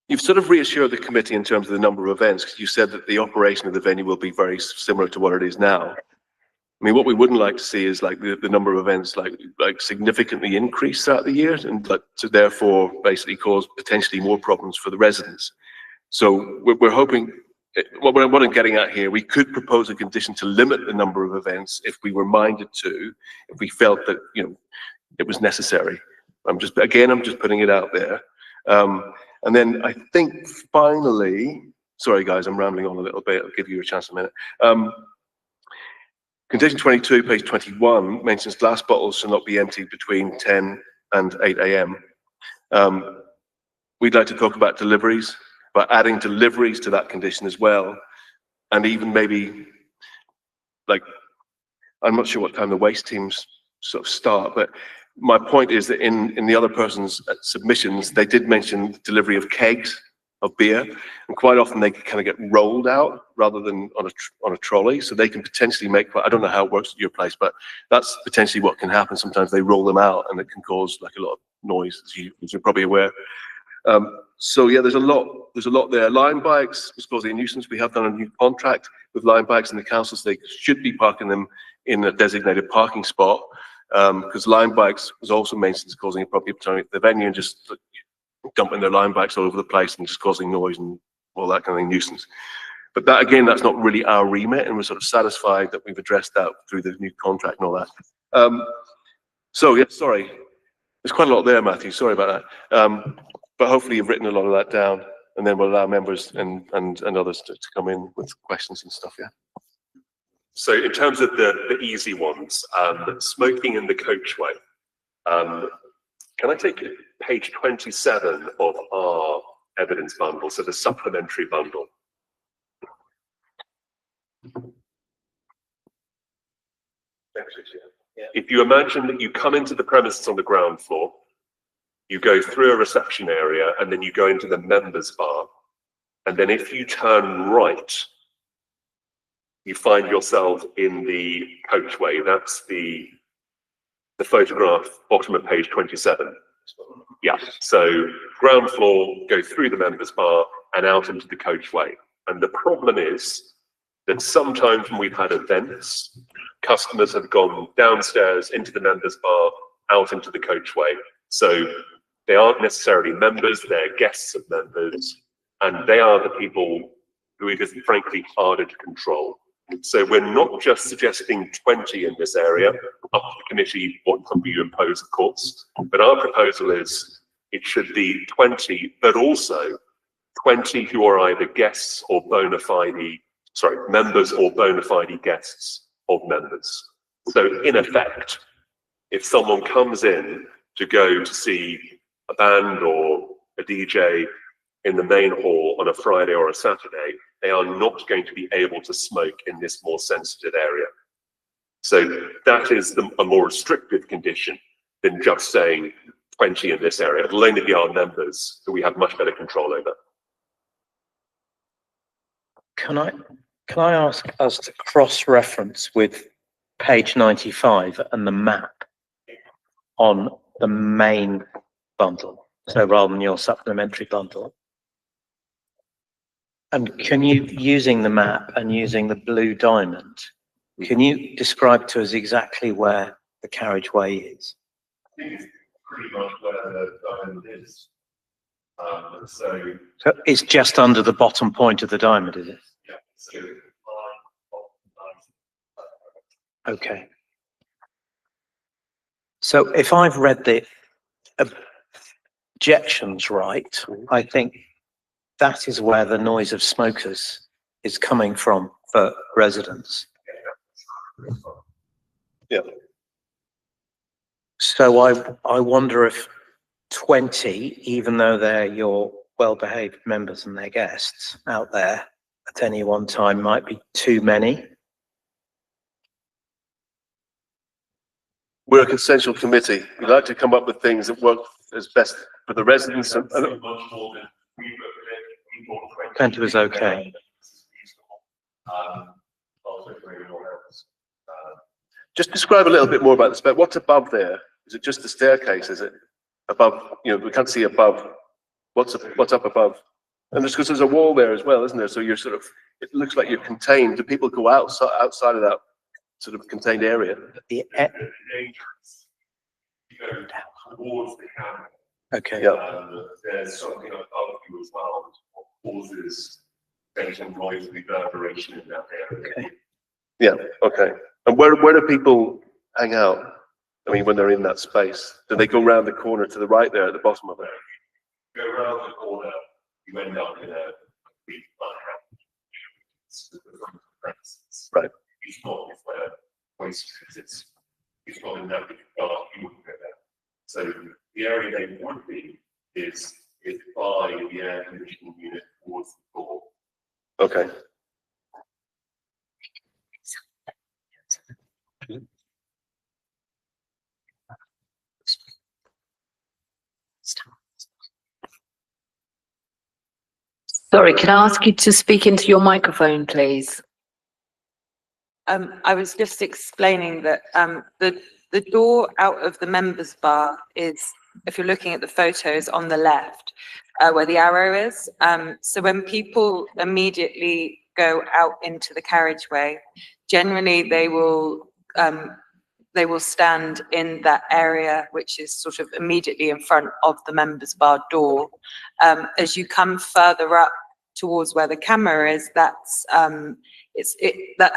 D: you've sort of reassured the committee in terms of the number of events, because you said that the operation of the venue will be very similar to what it is now. I mean, what we wouldn't like to see is like the number of events like significantly increase throughout the year, and to therefore basically cause potentially more problems for the residents. So we're hoping, what I'm getting at here, we could propose a condition to limit the number of events if we were minded to, if we felt that, you know, it was necessary. I'm just putting it out there. And then I think finally, sorry guys, I'm rambling on a little bit. I'll give you a chance in a minute. Condition 22, page 21, mentions glass bottles shall not be emptied between 10 and 8 a.m. We'd like to talk about deliveries, but adding deliveries to that condition as well. And even maybe, like, I'm not sure what time the waste teams sort of start, but my point is that in the other person's submissions, they did mention delivery of kegs of beer, and quite often they kind of get rolled out rather than on a trolley. So they can potentially make, I don't know how it works at your place, but that's potentially what can happen. Sometimes they roll them out, and it can cause like a lot of noise, as you're probably aware. So yeah, there's a lot there. Line bikes was causing a nuisance. We have done a new contract with line bikes, and the councils, they should be parking them in a designated parking spot. Because line bikes was also mentioned as causing a problem at the venue, and just dumping their line bikes all over the place and just causing noise and all that kind of nuisance. But that, again, that's not really our remit, and we're sort of satisfied that we've addressed that through the new contract and all that. So yeah, sorry, there's quite a lot there, Matthew. Sorry about that. But hopefully you've written a lot of that down, and then we'll allow members and others to come in with questions and stuff. Yeah.
L: So in terms of the easy ones, smoking in the coachway. Can I take page 27 of our evidence bundle, so the supplementary bundle? If you imagine that you come into the premises on the ground floor, you go through a reception area, and then you go into the members bar, and then if you turn right, you find yourself in the coachway. That's the photograph, bottom of page 27. Yeah, so ground floor, go through the members bar and out into the coachway. And the problem is that sometimes when we've had events, customers have gone downstairs into the members bar, out into the coachway. So they aren't necessarily members, they're guests of members, and they are the people who it is frankly harder to control. So we're not just suggesting 20 in this area, up to the committee what number you impose, of course, but our proposal is it should be 20, but also 20 who are either guests or members or bona fide guests of members. So in effect, if someone comes in to go to see a band or a DJ in the main hall on a Friday or a Saturday, they are not going to be able to smoke in this more sensitive area. So that is a more restrictive condition than just saying 20 in this area. It'll only be our members that we have much better control over.
B: Can I ask us to cross-reference with page 95 and the map on the main bundle, so rather than your supplementary bundle? And can you, using the map and using the blue diamond, can you describe to us exactly where the carriageway is?
L: I think it's pretty much where the diamond is. So
B: it's just under the bottom point of the diamond, is it?
L: Yeah. So
B: okay. So if I've read the objections right, I think that is where the noise of smokers is coming from for residents.
D: Yeah.
B: So I wonder if 20, even though they're your well-behaved members and their guests out there at any one time, might be too many.
D: We're a consensual committee. We like to come up with things that work as best for the residents.
B: Plenty was okay.
D: Just describe a little bit more about the spec. What's above there? Is it just the staircase? Is it above? You know, we can't see above. What's up above? And just because there's a wall there as well, isn't there? So you're sort of, it looks like you're contained. Do people go outside of that sort of contained area?
B: Okay.
D: Yeah.
L: There's something above you as well that causes tension, noise, reverberation in that area.
B: Okay.
D: Yeah. Okay. And where do people hang out? I mean, when they're in that space, do they go around the corner to the right there at the bottom of it?
L: Go around the corner, you end up in a big
D: right.
L: It's not where waste is. It's not in that big dark, you wouldn't go there. So the area they would be is by the air conditioning unit towards the door.
D: Okay.
A: Sorry, can I ask you to speak into your microphone, please?
H: I was just explaining that the door out of the members bar is, if you're looking at the photos on the left, where the arrow is. So when people immediately go out into the carriageway, generally they will stand in that area, which is sort of immediately in front of the members bar door. As you come further up towards where the camera is, that's that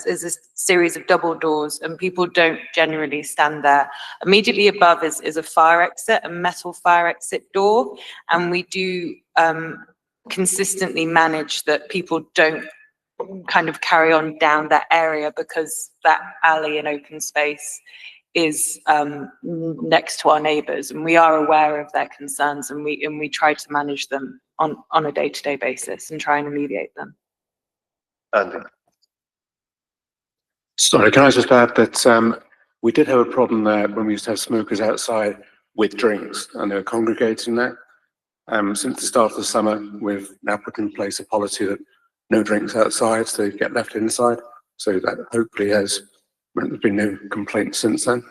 H: is a series of double doors, and people don't generally stand there. Immediately above is a fire exit, a metal fire exit door, and we do consistently manage that people don't kind of carry on down that area, because that alley and open space is next to our neighbours, and we are aware of their concerns, and we try to manage them on a day-to-day basis and try and alleviate them.
D: Andy.
K: Sorry, can I just add that we did have a problem there when we used to have smokers outside with drinks, and they were congregating there. Since the start of the summer, we've now put in place a policy that no drinks outside, so they get left inside. So that hopefully has meant there's been no complaints since then.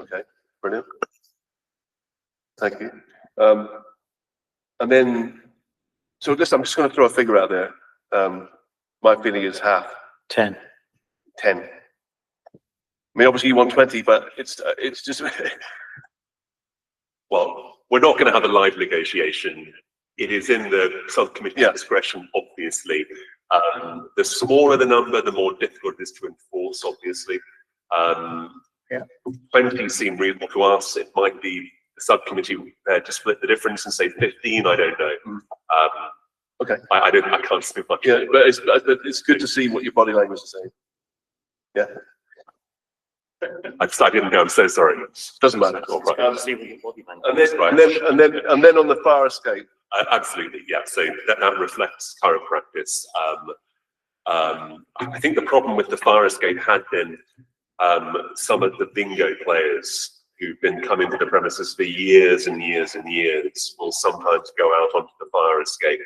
D: Okay, brilliant. Thank you. And then, so listen, I'm just going to throw a figure out there. My feeling is half.
B: 10.
D: 10. I mean, obviously you want 20, but it's just.
L: Well, we're not going to have a live negotiation. It is in the subcommittee's discretion, obviously. The smaller the number, the more difficult it is to enforce, obviously. 20 seem reasonable to us. It might be the subcommittee prepared to split the difference and say 15, I don't know.
D: Okay.
L: I can't speak much.
D: Yeah, but it's good to see what your body language is saying. Yeah.
L: I didn't know. I'm so sorry.
D: Doesn't matter.
L: All right.
D: And then on the fire escape.
L: Absolutely, yeah. So that reflects current practice. I think the problem with the fire escape had been some of the bingo players who've been coming to the premises for years and years and years will sometimes go out onto the fire escape.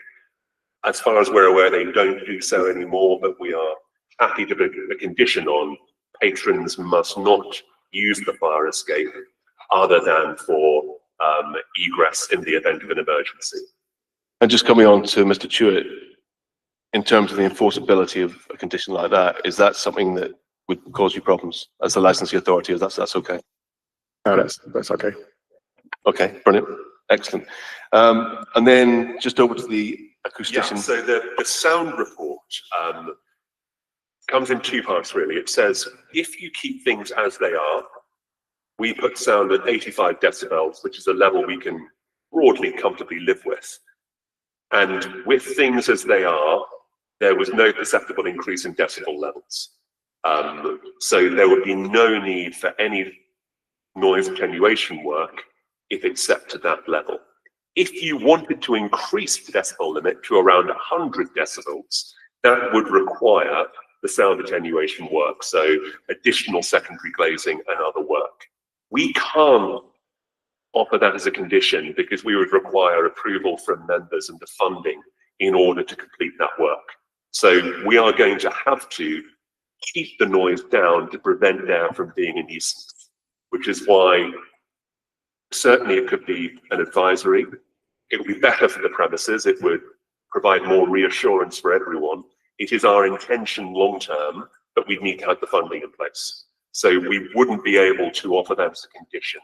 L: As far as we're aware, they don't do so anymore, but we are happy to put a condition on patrons must not use the fire escape other than for egress in the event of an emergency.
D: And just coming on to Mr. Chewett, in terms of the enforceability of a condition like that, is that something that would cause you problems as the licensing authority? Is that's okay?
F: No, that's okay.
D: Okay, brilliant, excellent. And then just over to the acoustician.
L: Yeah, so the sound report comes in two parts really. It says if you keep things as they are, we put sound at 85 decibels, which is a level we can broadly comfortably live with. And with things as they are, there was no perceptible increase in decibel levels. So there would be no need for any noise attenuation work if it's set to that level. If you wanted to increase the decibel limit to around 100 decibels, that would require the sound attenuation work, so additional secondary glazing and other work. We can't offer that as a condition because we would require approval from members and the funding in order to complete that work. So we are going to have to keep the noise down to prevent there from being a nuisance, which is why certainly it could be an advisory. It would be better for the premises. It would provide more reassurance for everyone. It is our intention long-term that we need to have the funding in place. So we wouldn't be able to offer that as a condition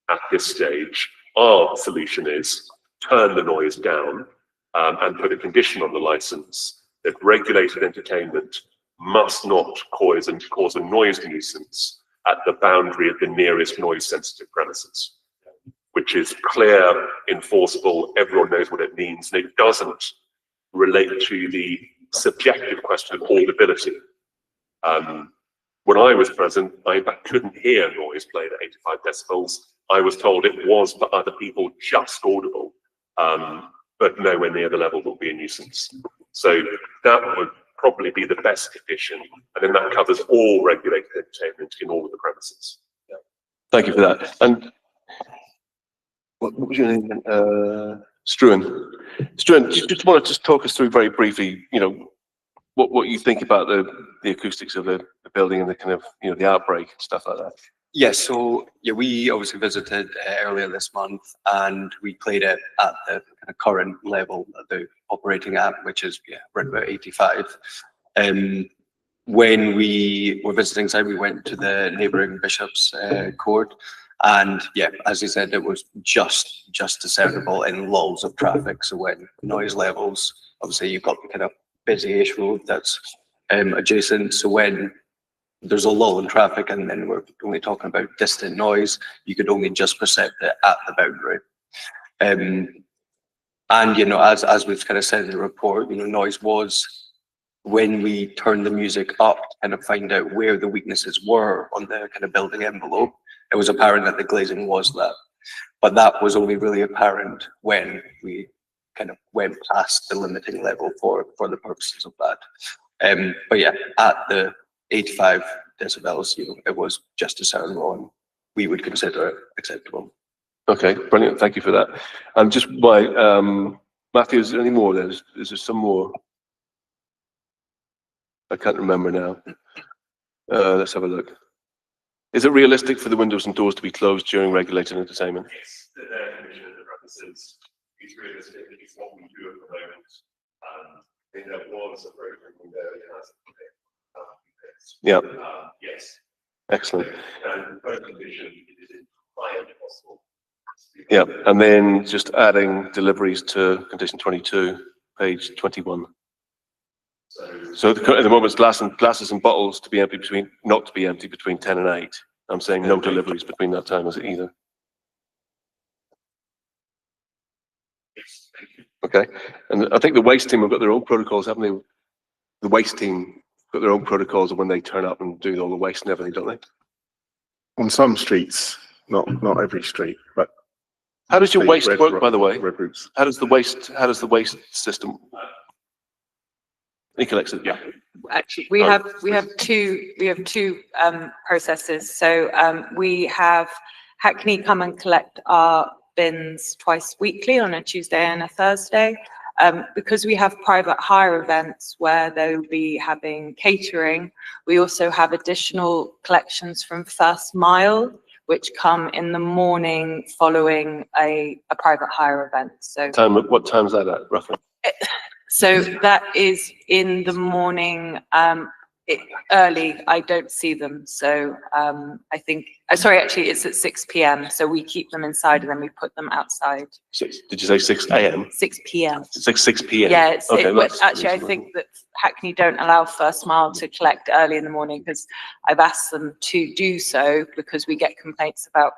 L: at this stage. Our solution is turn the noise down and put a condition on the license that regulated entertainment must not cause a noise nuisance at the boundary of the nearest noise-sensitive premises, which is clear, enforceable, everyone knows what it means, and it doesn't relate to the subjective question of audibility. When I was present, I couldn't hear noise played at 85 decibels. I was told it was for other people just audible, but nowhere near the level that would be a nuisance. So that would probably be the best condition, and then that covers all regulated entertainment in all of the premises.
D: Thank you for that. And what was your name? Struan. Struan, just want to talk us through very briefly, you know, what you think about the acoustics of the building and the kind of, you know, the outbreak and stuff like that.
C: Yes, so yeah, we obviously visited earlier this month and we played it at the kind of current level that they're operating at, which is around about 85. When we were visiting site, we went to the neighbouring Bishop's Court, and yeah, as you said, it was just discernible in lulls of traffic. So when noise levels, obviously you've got the kind of busy-ish road that's adjacent. So when there's a lull in traffic and then we're only talking about distant noise, you could only just perceive it at the boundary. And, you know, as we've kind of said in the report, you know, noise was, when we turned the music up to kind of find out where the weaknesses were on the kind of building envelope, it was apparent that the glazing was that. But that was only really apparent when we kind of went past the limiting level for the purposes of that. But yeah, at the 85 decibels, you know, it was just discernible and we would consider it acceptable.
D: Okay, brilliant. Thank you for that. Just by Matthew, is there any more there? Is there some more? I can't remember now. Let's have a look. Is it realistic for the windows and doors to be closed during regulated entertainment?
L: Yes, the definition of the premises is realistic. It's what we do at the moment. I think there was a program there.
D: Yeah.
L: Yes.
D: Excellent.
L: And the first condition is entirely possible.
D: Yeah, and then just adding deliveries to condition 22, page 21. So at the moment, it's glasses and bottles to be empty not to be empty between 10 and 8. I'm saying no deliveries between that time, is it either? Okay, and I think the waste team have got their own protocols, haven't they? The waste team got their own protocols of when they turn up and do all the waste and everything, don't they?
F: On some streets, not every street, but.
D: How does your
F: the
D: waste
F: red
D: work,
F: ro-
D: by the way?
F: Red routes.
D: How does the waste system? He collects it, yeah.
H: Actually, we have two processes. So we have Hackney come and collect our bins twice weekly on a Tuesday and a Thursday. Because we have private hire events where they'll be having catering, we also have additional collections from First Mile, which come in the morning following a private hire event. So
D: What time is that at, roughly?
H: so that is in the morning, early. I don't see them. So I think, sorry, actually it's at 6 p.m. So we keep them inside and then we put them outside.
D: Did you say 6 a.m.?
H: 6 p.m.
D: It's like 6 p.m.
H: Yeah, it's,
D: Okay,
H: actually, I think that Hackney don't allow First Mile to collect early in the morning because I've asked them to do so because we get complaints about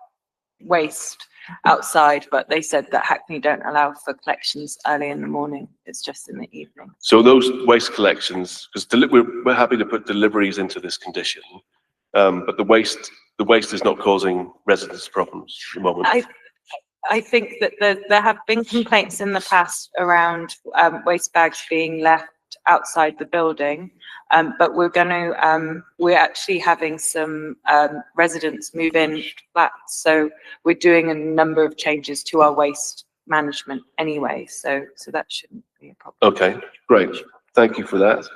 H: waste outside, but they said that Hackney don't allow for collections early in the morning. It's just in the evening.
D: So those waste collections, because we're happy to put deliveries into this condition, but the waste is not causing residents problems at the moment.
H: I think that there have been complaints in the past around waste bags being left outside the building, but we're actually having some residents move in flats, so we're doing a number of changes to our waste management anyway, so that shouldn't be a problem.
D: Okay, great. Thank you for that.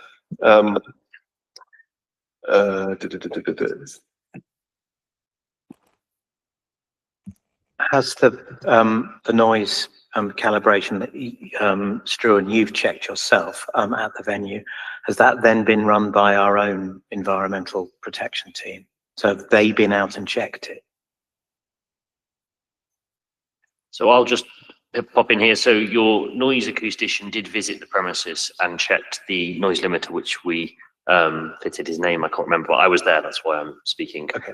B: Has the noise calibration that Stu and you've checked yourself at the venue, has that then been run by our own environmental protection team? So have they been out and checked it?
I: So I'll just pop in here. So your noise acoustician did visit the premises and checked the noise limiter, which we fitted his name. I can't remember, but I was there. That's why I'm speaking.
B: Okay.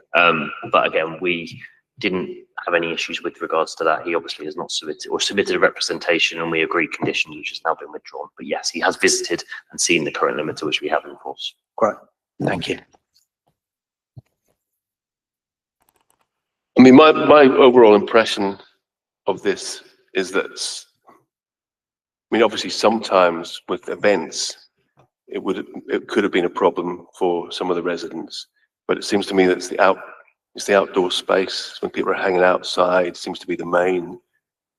I: But again, we didn't have any issues with regards to that. He obviously has not submitted a representation, and we agreed conditions, which has now been withdrawn. But yes, he has visited and seen the current limiter, which we have in force.
B: Great. Thank you.
D: I mean, my overall impression of this is that, I mean, obviously sometimes with events, it could have been a problem for some of the residents, but it seems to me that it's the outdoor space when people are hanging outside seems to be the main.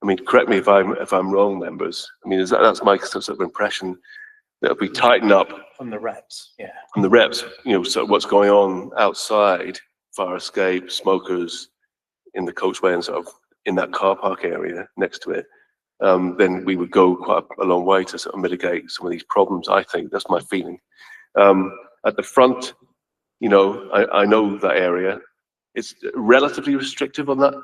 D: I mean, correct me if I'm wrong, members. I mean, that's my sort of impression that if we tighten up
B: From the reps, yeah.
D: from the reps, so what's going on outside, fire escape, smokers in the coachway and sort of in that car park area next to it, then we would go quite a long way to sort of mitigate some of these problems. I think that's my feeling. At the front, I know that area. It's relatively restrictive on that.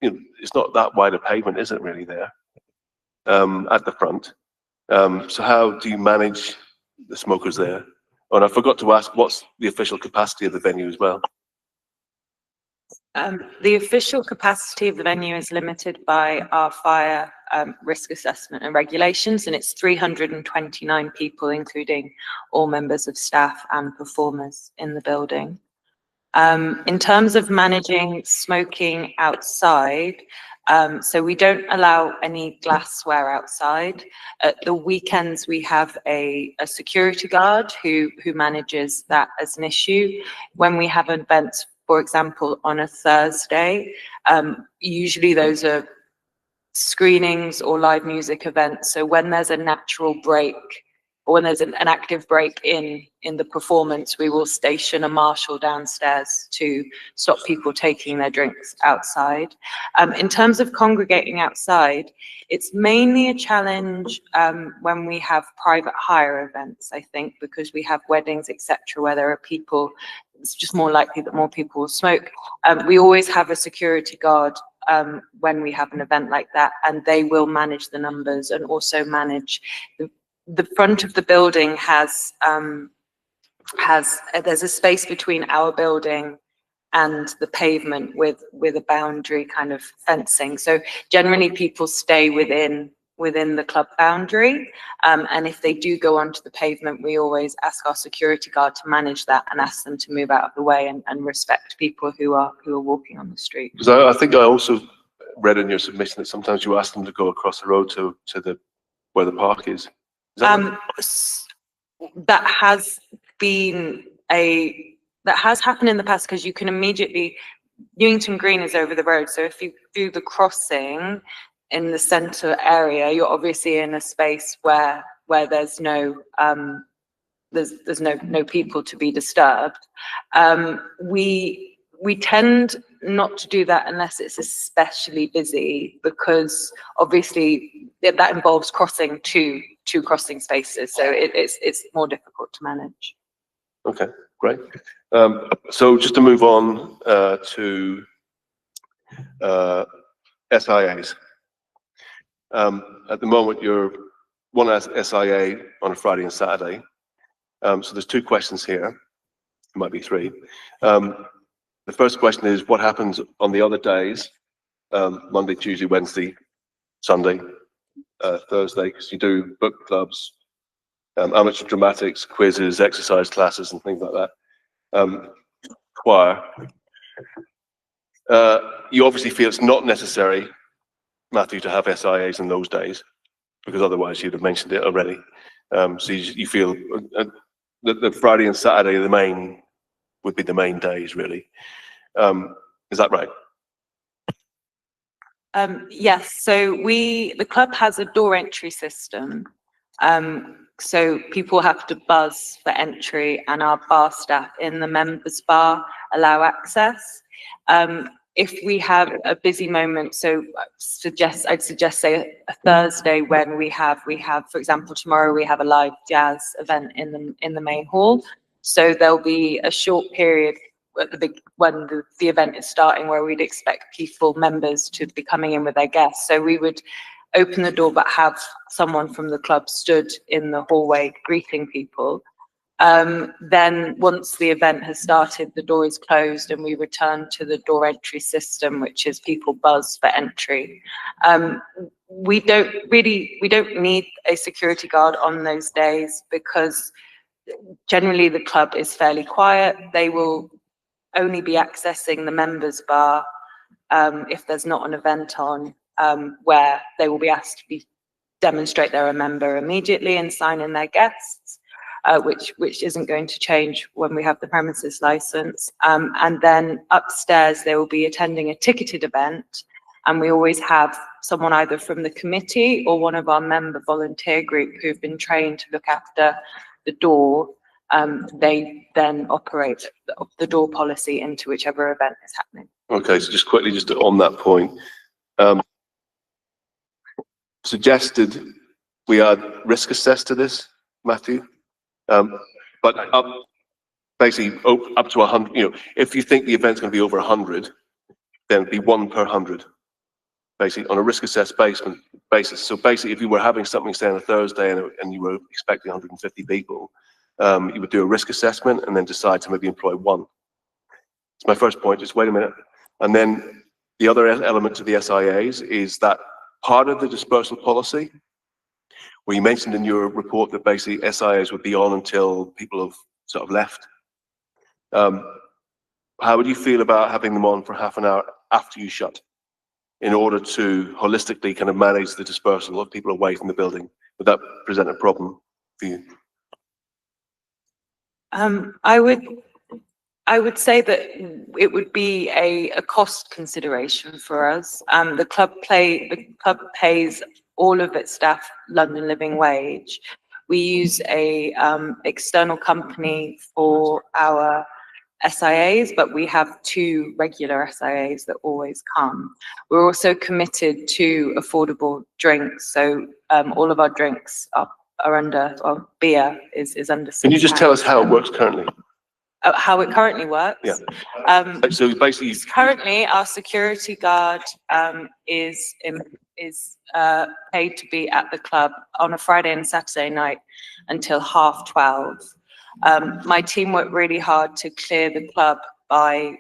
D: It's not that wide a pavement, is it really there? At the front. So how do you manage the smokers there? Oh, and I forgot to ask, what's the official capacity of the venue as well?
H: The official capacity of the venue is limited by our fire risk assessment and regulations, and it's 329 people, including all members of staff and performers in the building. In terms of managing smoking outside, so we don't allow any glassware outside. At the weekends, we have a security guard who manages that as an issue. When we have events, for example, on a Thursday, usually those are screenings or live music events. So when there's a natural break, or when there's an active break in the performance, we will station a marshal downstairs to stop people taking their drinks outside. In terms of congregating outside, it's mainly a challenge when we have private hire events, I think, because we have weddings, etc., where there are people, it's just more likely that more people will smoke. We always have a security guard when we have an event like that, and they will manage the numbers and also manage the front of the building there's a space between our building and the pavement with a boundary kind of fencing. So generally people stay within within the club boundary. And if they do go onto the pavement, we always ask our security guard to manage that and ask them to move out of the way and respect people who are walking on the street.
D: Because I think I also read in your submission that sometimes you ask them to go across the road to the where the park is. That
H: That has happened in the past, because you can immediately, Newington Green is over the road, so if you do the crossing in the centre area, you're obviously in a space where there's no there's no people to be disturbed. We tend not to do that unless it's especially busy, because obviously that involves crossing two crossing spaces, so it's more difficult to manage.
D: Okay, great. So just to move on to SIAs. At the moment, you're one SIA on a Friday and Saturday. So there's two questions here. It might be three. The first question is, what happens on the other days? Monday, Tuesday, Wednesday, Sunday, Thursday, because you do book clubs, amateur dramatics, quizzes, exercise classes, and things like that. Choir. You obviously feel it's not necessary, Matthew, to have SIAs in those days, because otherwise you'd have mentioned it already. So you feel that the Friday and Saturday would be the main days, really. Is that right?
H: Yes, so the club has a door entry system. So people have to buzz for entry, and our bar staff in the members bar allow access. If we have a busy moment, so I'd suggest say a Thursday when we have, for example, tomorrow we have a live jazz event in the main hall. So there'll be a short period at when the event is starting where we'd expect members to be coming in with their guests. So we would open the door but have someone from the club stood in the hallway greeting people. Then once the event has started, the door is closed and we return to the door entry system, which is people buzz for entry. We don't need a security guard on those days, because generally the club is fairly quiet. They will only be accessing the members bar if there's not an event on, where they will be asked to demonstrate they're a member immediately and sign in their guests, which isn't going to change when we have the premises license. And then upstairs they will be attending a ticketed event, and we always have someone either from the committee or one of our member volunteer group who've been trained to look after the door. They then operate the door policy into whichever event is happening.
D: Okay, so just quickly, just on that point, suggested we add risk assess to this, Matthew, but basically up to 100. If you think the event's going to be over 100, then it'd be 1 per 100, basically on a risk assess basis. So basically, if you were having something, say on a Thursday, and you were expecting 150 people, you would do a risk assessment and then decide to maybe employ one. It's my first point. Just wait a minute. And then the other element to the SIAs is that part of the dispersal policy, where you mentioned in your report that basically SIAs would be on until people have sort of left. How would you feel about having them on for half an hour after you shut, in order to holistically kind of manage the dispersal of people away from the building? Would that present a problem for you?
H: I would say that it would be a cost consideration for us. The club pays all of its staff London Living Wage. We use a external company for our SIAs, but we have 2 regular SIAs that always come. We're also committed to affordable drinks, so all of our drinks are under, well, beer is under.
D: Can you just tell us how it works currently?
H: How it currently works?
D: Yeah. So basically,
H: currently our security guard is paid to be at the club on a Friday and Saturday night until 12:30. My team worked really hard to clear the club by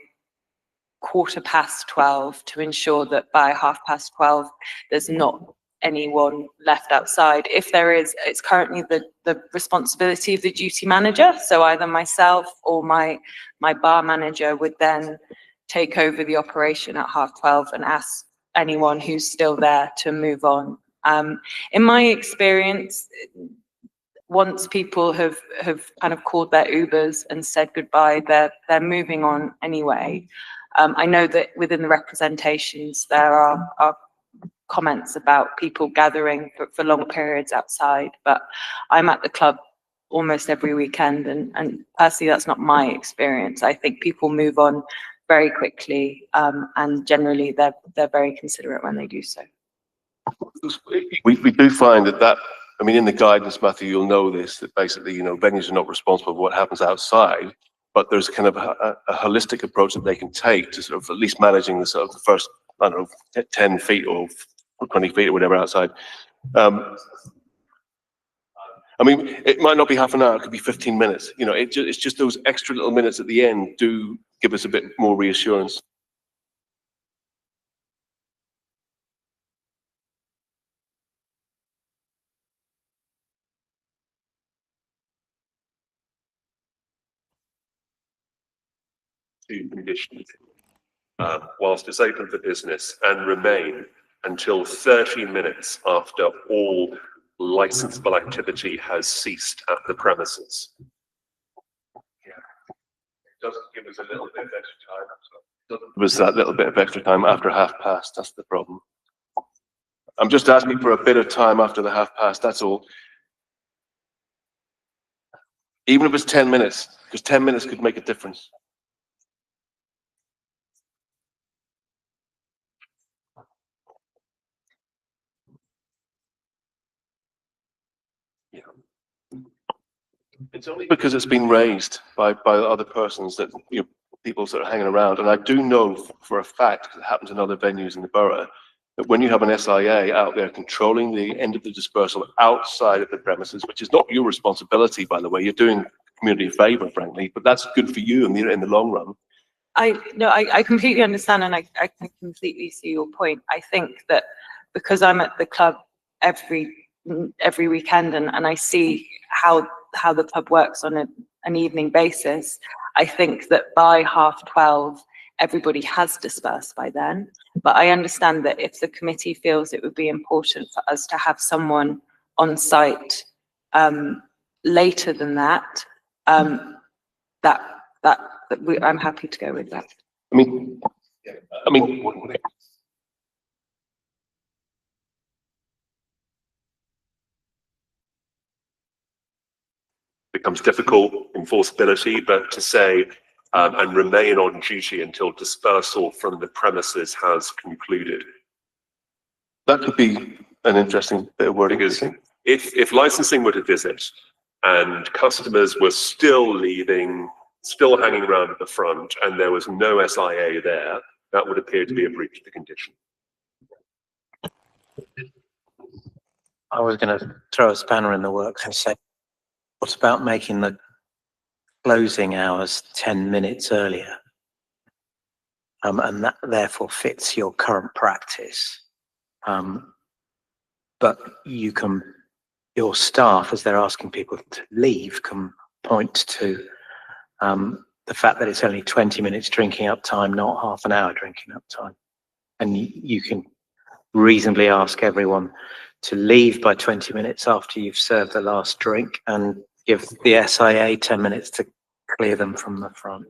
H: 12:15 to ensure that by 12:15 there's not anyone left outside. If there is, it's currently the responsibility of the duty manager. So either myself or my bar manager would then take over the operation at 12:30 and ask anyone who's still there to move on. In my experience, once people have kind of called their Ubers and said goodbye, they're moving on anyway. I know that within the representations, there are comments about people gathering for long periods outside, but I'm at the club almost every weekend, and personally, that's not my experience. I think people move on very quickly, and generally they're very considerate when they do so.
D: We do find that, I mean, in the guidance, Matthew, you'll know this, that basically, venues are not responsible for what happens outside, but there's kind of a holistic approach that they can take to sort of at least managing the sort of the first, I don't know, 10 feet or 20 feet or whatever outside. I mean, it might not be half an hour, it could be 15 minutes. It's just those extra little minutes at the end do give us a bit more reassurance.
L: To conditions, whilst it's open for business, and remain until 30 minutes after all licensable activity has ceased at the premises.
D: Yeah. It does give us a little bit of extra time. It was that little bit of extra time after past, that's the problem. I'm just asking for a bit of time after the past, that's all. Even if it's 10 minutes, because 10 minutes could make a difference. It's only because it's been raised by other persons that people sort of hanging around. And I do know for a fact, because it happens in other venues in the borough, that when you have an SIA out there controlling the end of the dispersal outside of the premises, which is not your responsibility, by the way, you're doing community a favour, frankly, but that's good for you in the long run.
H: I completely understand, and I can completely see your point. I think that because I'm at the club every weekend and I see how the club works on an evening basis, I think that by 12:30, everybody has dispersed by then. But I understand that if the committee feels it would be important for us to have someone on site later than that, I'm happy to go with that.
D: I mean,
L: becomes difficult enforceability, but to say and remain on duty until dispersal from the premises has concluded.
D: That could be an interesting bit of wording.
L: Because if licensing were to visit and customers were still leaving, still hanging around at the front, and there was no SIA there, that would appear to be a breach of the condition.
B: I was going to throw a spanner in the works and say, what about making the closing hours 10 minutes earlier? And that therefore fits your current practice. But your staff, as they're asking people to leave, can point to the fact that it's only 20 minutes drinking up time, not half an hour drinking up time. And you can reasonably ask everyone to leave by 20 minutes after you've served the last drink and give the SIA 10 minutes to clear them from the front.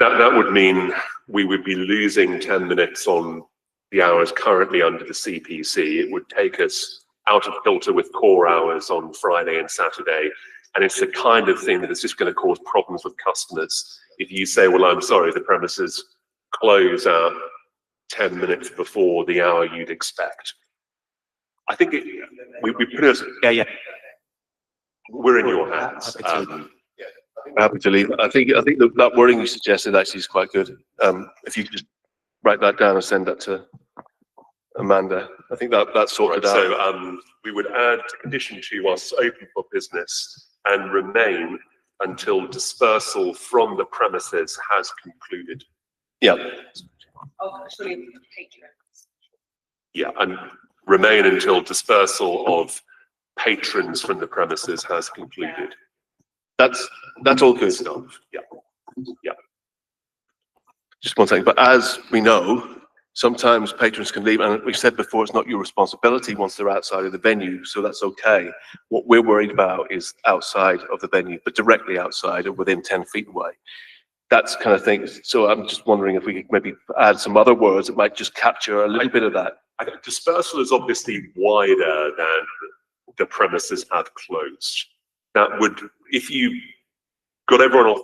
L: That would mean we would be losing 10 minutes on the hours currently under the CPC. It would take us out of kilter with core hours on Friday and Saturday. And it's the kind of thing that is just going to cause problems with customers. If you say, well, I'm sorry, the premises close at 10 minutes before the hour you'd expect. I think we put us, we're in your hands.
D: Happy to leave. I think that wording you suggested actually is quite good. If you could just write that down and send that to Amanda. I think that's sorted out.
L: So we would add condition 2 whilst open for business and remain until dispersal from the premises has concluded.
D: Yeah.
L: Yeah, and remain until dispersal of patrons from the premises has concluded.
D: That's all good.
L: Yeah, yeah.
D: Just one second, but as we know, sometimes patrons can leave, and we've said before, it's not your responsibility once they're outside of the venue, so that's okay. What we're worried about is outside of the venue, but directly outside or within 10 feet away. That's kind of thing. So I'm just wondering if we could maybe add some other words that might just capture a little bit of that.
L: I think dispersal is obviously wider than the premises have closed. That would, if you got everyone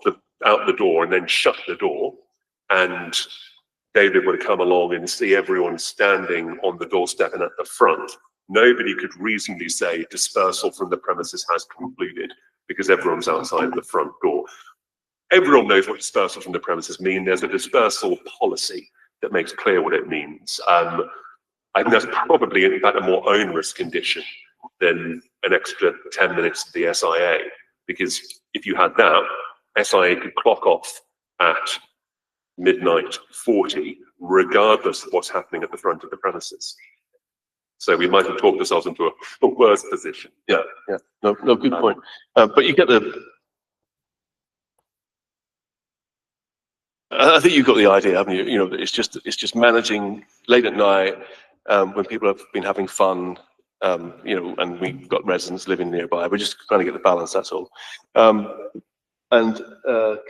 L: out the door and then shut the door, and David would come along and see everyone standing on the doorstep and at the front, nobody could reasonably say dispersal from the premises has concluded because everyone's outside the front door. Everyone knows what dispersal from the premises mean. There's a dispersal policy that makes clear what it means. I think that's probably, in fact, a more onerous condition than an extra 10 minutes to the SIA, because if you had that, SIA could clock off at midnight 40, regardless of what's happening at the front of the premises. So we might have talked ourselves into a worse position.
D: Yeah, yeah. No, good point. But you get I think you've got the idea, haven't you? You know, it's just managing late at night when people have been having fun, you know, and we've got residents living nearby. We're just trying to get the balance, that's all. And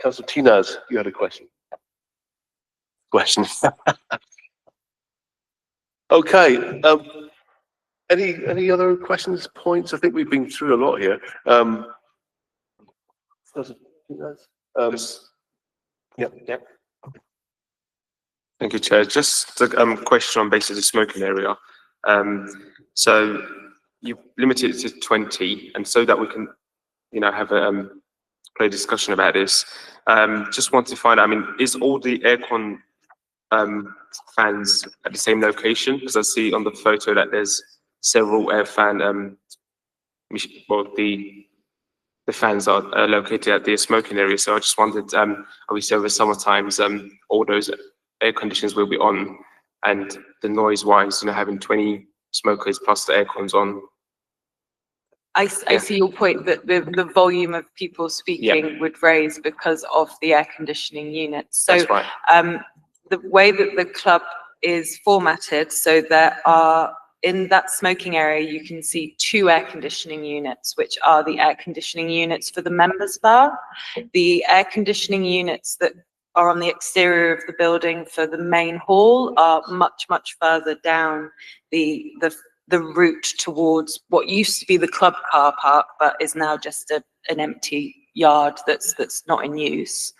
D: Councillor Tinaz, you had a question. Okay. Any other questions, points? I think we've been through a lot here.
N: Yep. Thank you, Chair. Just a question on basically the smoking area. So you limited it to 20, and so that we can, you know, have a clear discussion about this. Just want to find out, I mean, is all the aircon fans at the same location? Because I see on the photo that there's several air fan, well, the fans are located at the smoking area. So I just wondered, obviously over summer times, all those air conditions will be on, and the noise wise, you know, having 20 smokers plus the air cons on.
H: I see your point that the volume of people speaking would raise because of the air conditioning units. So
N: that's right.
H: The way that the club is formatted, so there are, in that smoking area, you can see 2 air conditioning units, which are the air conditioning units for the members bar. The air conditioning units that are on the exterior of the building for the main hall are much, much further down the route towards what used to be the club car park, but is now just an empty yard that's not in use.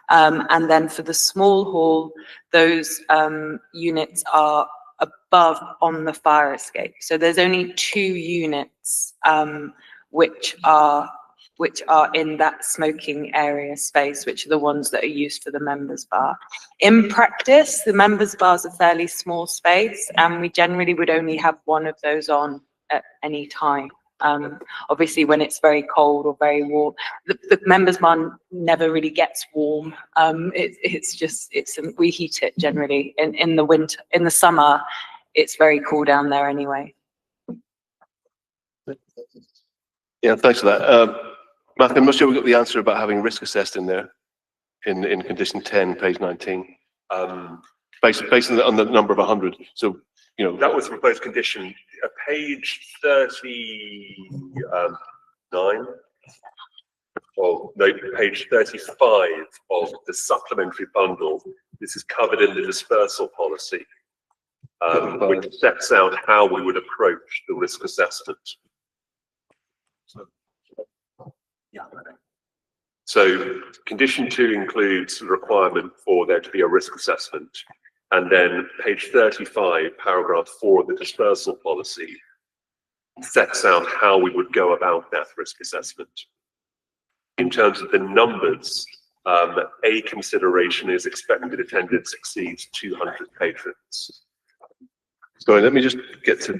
H: And then for the small hall, those units are above on the fire escape. So there's only 2 units which are in that smoking area space, which are the ones that are used for the members bar. In practice, the members bar's a fairly small space, and we generally would only have 1 of those on at any time. Obviously, when it's very cold or very warm, the members bar never really gets warm. We heat it generally in the winter. In the summer, it's very cool down there anyway.
D: Yeah, thanks for that. Matthew, I'm not sure we got the answer about having risk assessed in there, in condition 10, page 19, based on the number of 100. So, you know,
L: that was the proposed condition. Page 39, or no, page 35 of the supplementary bundle. This is covered in the dispersal policy, which sets out how we would approach the risk assessment. So condition 2 includes the requirement for there to be a risk assessment. And then page 35, paragraph 4 of the dispersal policy sets out how we would go about that risk assessment. In terms of the numbers, a consideration is expected attendance exceeds 200 patrons.
D: Sorry, let me just get to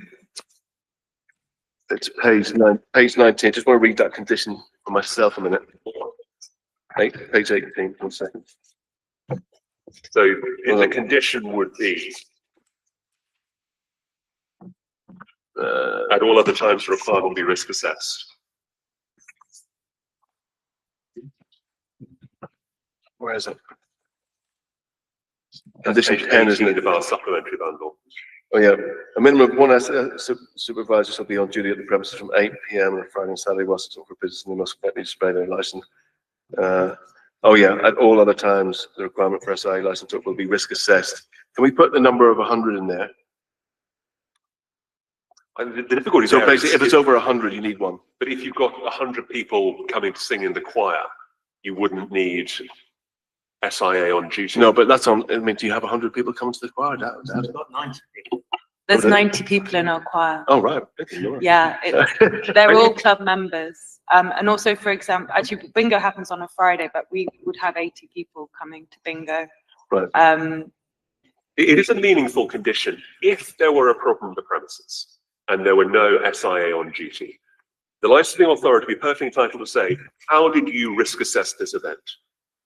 D: page 19. I just want to read that condition for myself a minute. Page 18, 1 second.
L: So the condition would be At all other times, the requirement will be risk assessed.
D: Where is it? Condition
L: Page
D: 10, isn't
L: 18
D: it?
L: of our supplementary bundle.
D: Oh, yeah. A minimum of one supervisor shall be on duty at the premises from 8 PM on a Friday and Saturday whilst it's open for business, and they must correctly display their license. Oh, yeah, at all other times, the requirement for SIA license will be risk assessed. Can we put the number of 100 in there?
L: And the difficulty
D: So
L: there
D: basically,
L: is-
D: if it's over 100, you need one.
L: But if you've got 100 people coming to sing in the choir, you wouldn't need SIA on duty.
D: No, but that's on, I mean, do you have 100 people coming to the choir?
A: We've got 90 people.
H: There's
D: Okay.
H: 90 people in our choir.
D: Oh, right.
H: Yeah, they're all club members. And also, for example, actually bingo happens on a Friday, but we would have 80 people coming to bingo.
D: Right.
L: It is a meaningful condition. If there were a problem with the premises and there were no SIA on duty, the licensing authority would be perfectly entitled to say, how did you risk assess this event?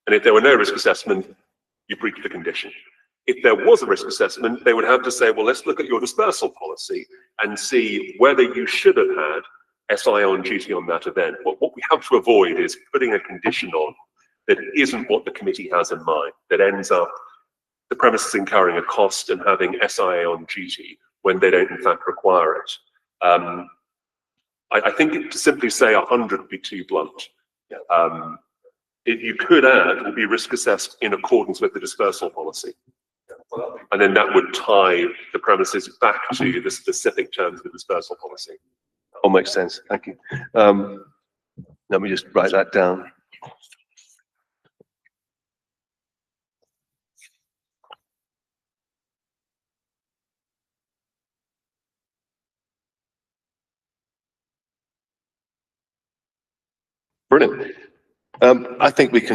L: And if there were no risk assessment, you breached the condition. If there was a risk assessment, they would have to say, well, let's look at your dispersal policy and see whether you should have had SIA on duty on that event. What we have to avoid is putting a condition on that isn't what the committee has in mind, that ends up the premises incurring a cost and having SIA on duty when they don't in fact require it. I think to simply say 100 would be too blunt. You could add, will be risk assessed in accordance with the dispersal policy. And then that would tie the premises back to the specific terms of the dispersal policy.
D: All makes sense. Thank you. Let me just write that down. Brilliant. I think we've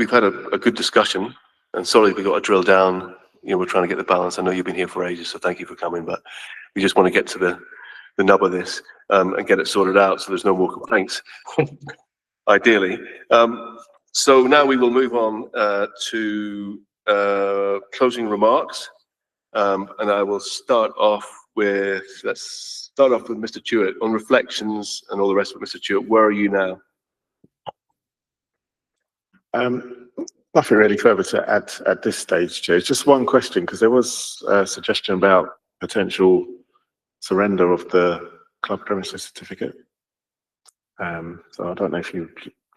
D: had a good discussion, and sorry we got to drill down. You know, we're trying to get the balance. I know you've been here for ages, so thank you for coming, but we just want to get to the nub of this and get it sorted out so there's no more complaints, ideally. So now we will move on to closing remarks, and I will start off with, let's start off with Mr. Stewart on reflections and all the rest of it. Mr. Stewart, where are you now?
F: Nothing really further to add at this stage, Chair. Just one question, because there was a suggestion about potential surrender of the club premises certificate. So I don't know if you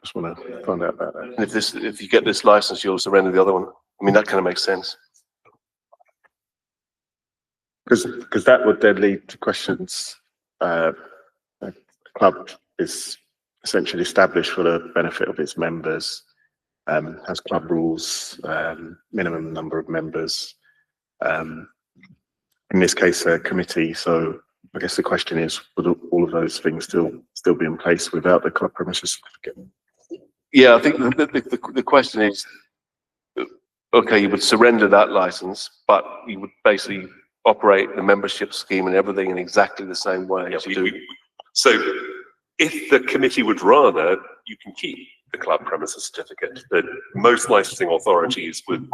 F: just want to find out about that.
D: And if you get this license, you'll surrender the other one. I mean, that kind of makes sense.
F: Because that would then lead to questions. The club is essentially established for the benefit of its members, has club rules, minimum number of members. In this case, a committee. So I guess the question is, would all of those things still be in place without the club premises certificate?
D: Yeah, I think the question is, okay, you would surrender that license, but you would basically operate the membership scheme and everything in exactly the same way.
L: Yeah, so if the committee would rather, you can keep the club premises certificate, but most licensing authorities would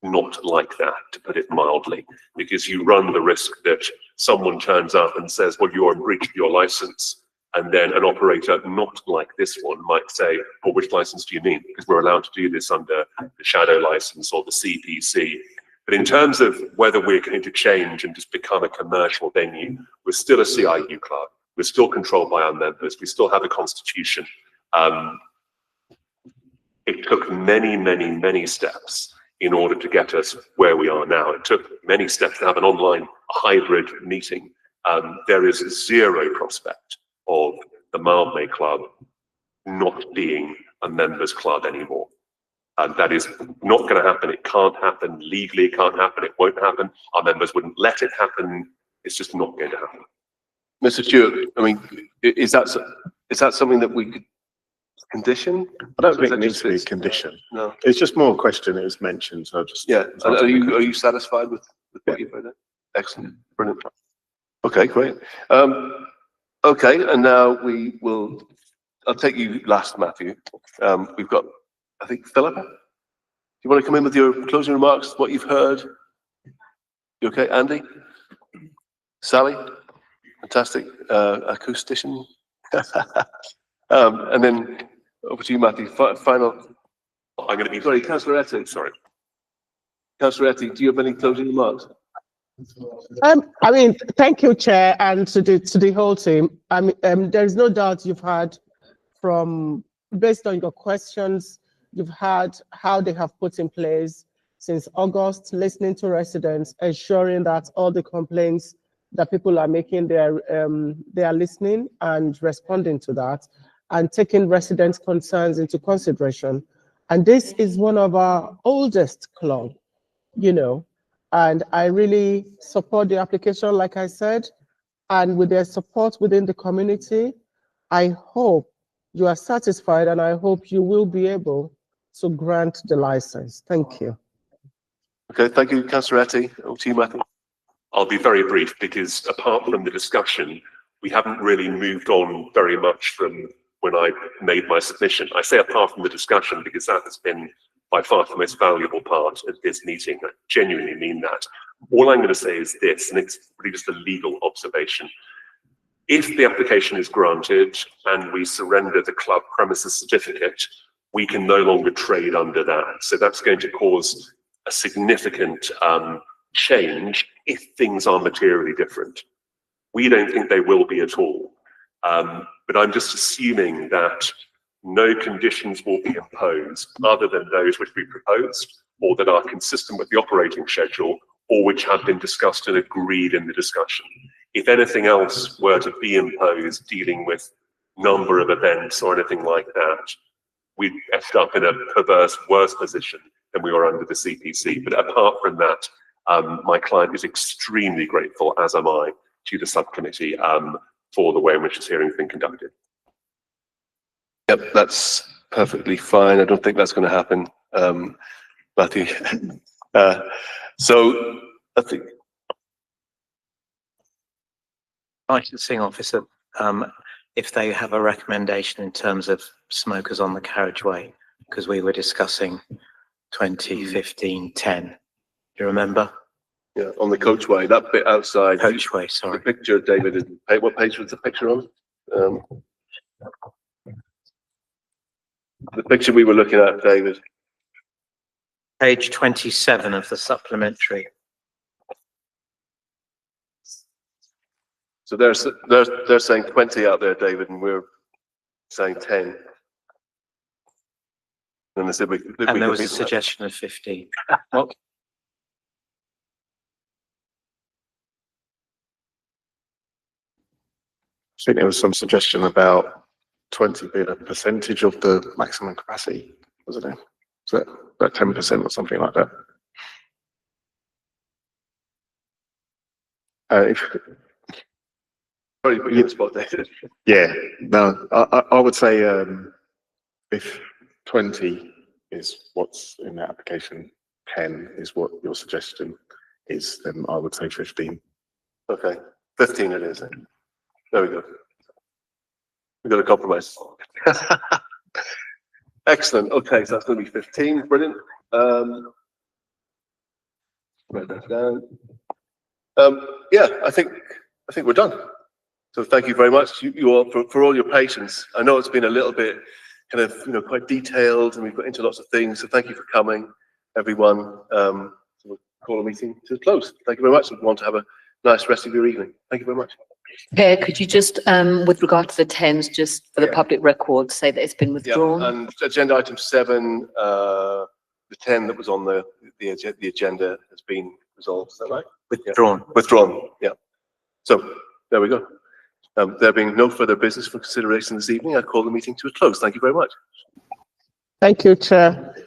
L: not like that, to put it mildly, because you run the risk that someone turns up and says, well, you're in breach of your license. And then an operator not like this one might say, well, which license do you mean? Because we're allowed to do this under the shadow license or the CPC. But in terms of whether we're going to change and just become a commercial venue, we're still a CIU club. We're still controlled by our members. We still have a constitution. It took many, many, many steps in order to get us where we are now. It took many steps to have an online hybrid meeting. There is zero prospect of the Mildmay Club not being a members club anymore. That is not going to happen. It can't happen legally. It can't happen. It won't happen. Our members wouldn't let it happen. It's just not going to happen.
D: Mr. Stewart, I mean, is that something that we could condition?
F: I don't think it needs to be a condition.
D: No,
F: it's just more a question. It was mentioned, so just
D: yeah. Are you satisfied with what you've heard? Excellent, brilliant. Okay, great. Okay, and now we will. I'll take you last, Matthew. We've got, I think, Philippa. Do you want to come in with your closing remarks? What you've heard? You okay, Andy? Sally, fantastic, acoustician. And then over to you, Matthew, final.
L: I'm going to be
D: Sorry, Councillor Etty, sorry. Councillor Etty, do you have any closing remarks?
M: I mean, thank you, Chair, and to the whole team. I mean, there is no doubt you've had based on your questions, you've had how they have put in place since August, listening to residents, ensuring that all the complaints that people are making, they are listening and responding to that, and taking residents' concerns into consideration. And this is one of our oldest clubs, you know, and I really support the application, like I said, and with their support within the community, I hope you are satisfied and I hope you will be able to grant the license. Thank you.
D: Okay, thank you, Councillor Etty. Over to you, Matthew.
L: I'll be very brief because apart from the discussion, we haven't really moved on very much from when I made my submission. I say apart from the discussion because that has been by far the most valuable part of this meeting. I genuinely mean that. All I'm going to say is this, and it's really just a legal observation. If the application is granted and we surrender the club premises certificate, we can no longer trade under that. So that's going to cause a significant change if things are materially different. We don't think they will be at all. But I'm just assuming that no conditions will be imposed other than those which we proposed or that are consistent with the operating schedule or which have been discussed and agreed in the discussion. If anything else were to be imposed dealing with number of events or anything like that, we'd end up in a perverse, worse position than we were under the CPC. But apart from that, my client is extremely grateful, as am I, to the subcommittee for the way in which this hearing has been conducted.
D: Yep, that's perfectly fine. I don't think that's going to happen, Matthew. So I think
B: Licensing officer, if they have a recommendation in terms of smokers on the carriageway, because we were discussing 2015, 10. Do you remember?
D: Yeah, on the coachway, that bit outside.
B: Coachway, sorry.
D: The picture, David, is, what page was the picture on? The picture we were looking at, David.
B: Page 27 of the supplementary.
D: So they're saying 20 out there, David, and we're saying 10. And they said
B: and there was a suggestion of 15. What?
F: I think there was some suggestion about 20 being a percentage of the maximum capacity, wasn't it? So about 10% or something like that.
D: Sorry to put you on the spot, David.
F: Yeah, no, I would say if 20 is what's in the application, 10 is what your suggestion is, then I would say 15.
D: Okay, 15 it is then. There we go. We've got a compromise. Excellent. Okay, so that's going to be 15. Brilliant. Write that down. Yeah, I think we're done. So thank you very much, you all, for all your patience. I know it's been a little bit kind of, quite detailed, and we've got into lots of things. So thank you for coming, everyone. So we'll call the meeting to a close. Thank you very much. And want to have a nice rest of your evening. Thank you very much.
A: Chair, could you just, with regard to the 10s, just for the public record, say that it's been withdrawn?
D: Yeah, and agenda item 7, the 10 that was on the agenda has been resolved. Is that right?
B: Withdrawn.
D: Yeah. Withdrawn. Yeah. So there we go. There being no further business for consideration this evening, I call the meeting to a close. Thank you very much.
M: Thank you, Chair.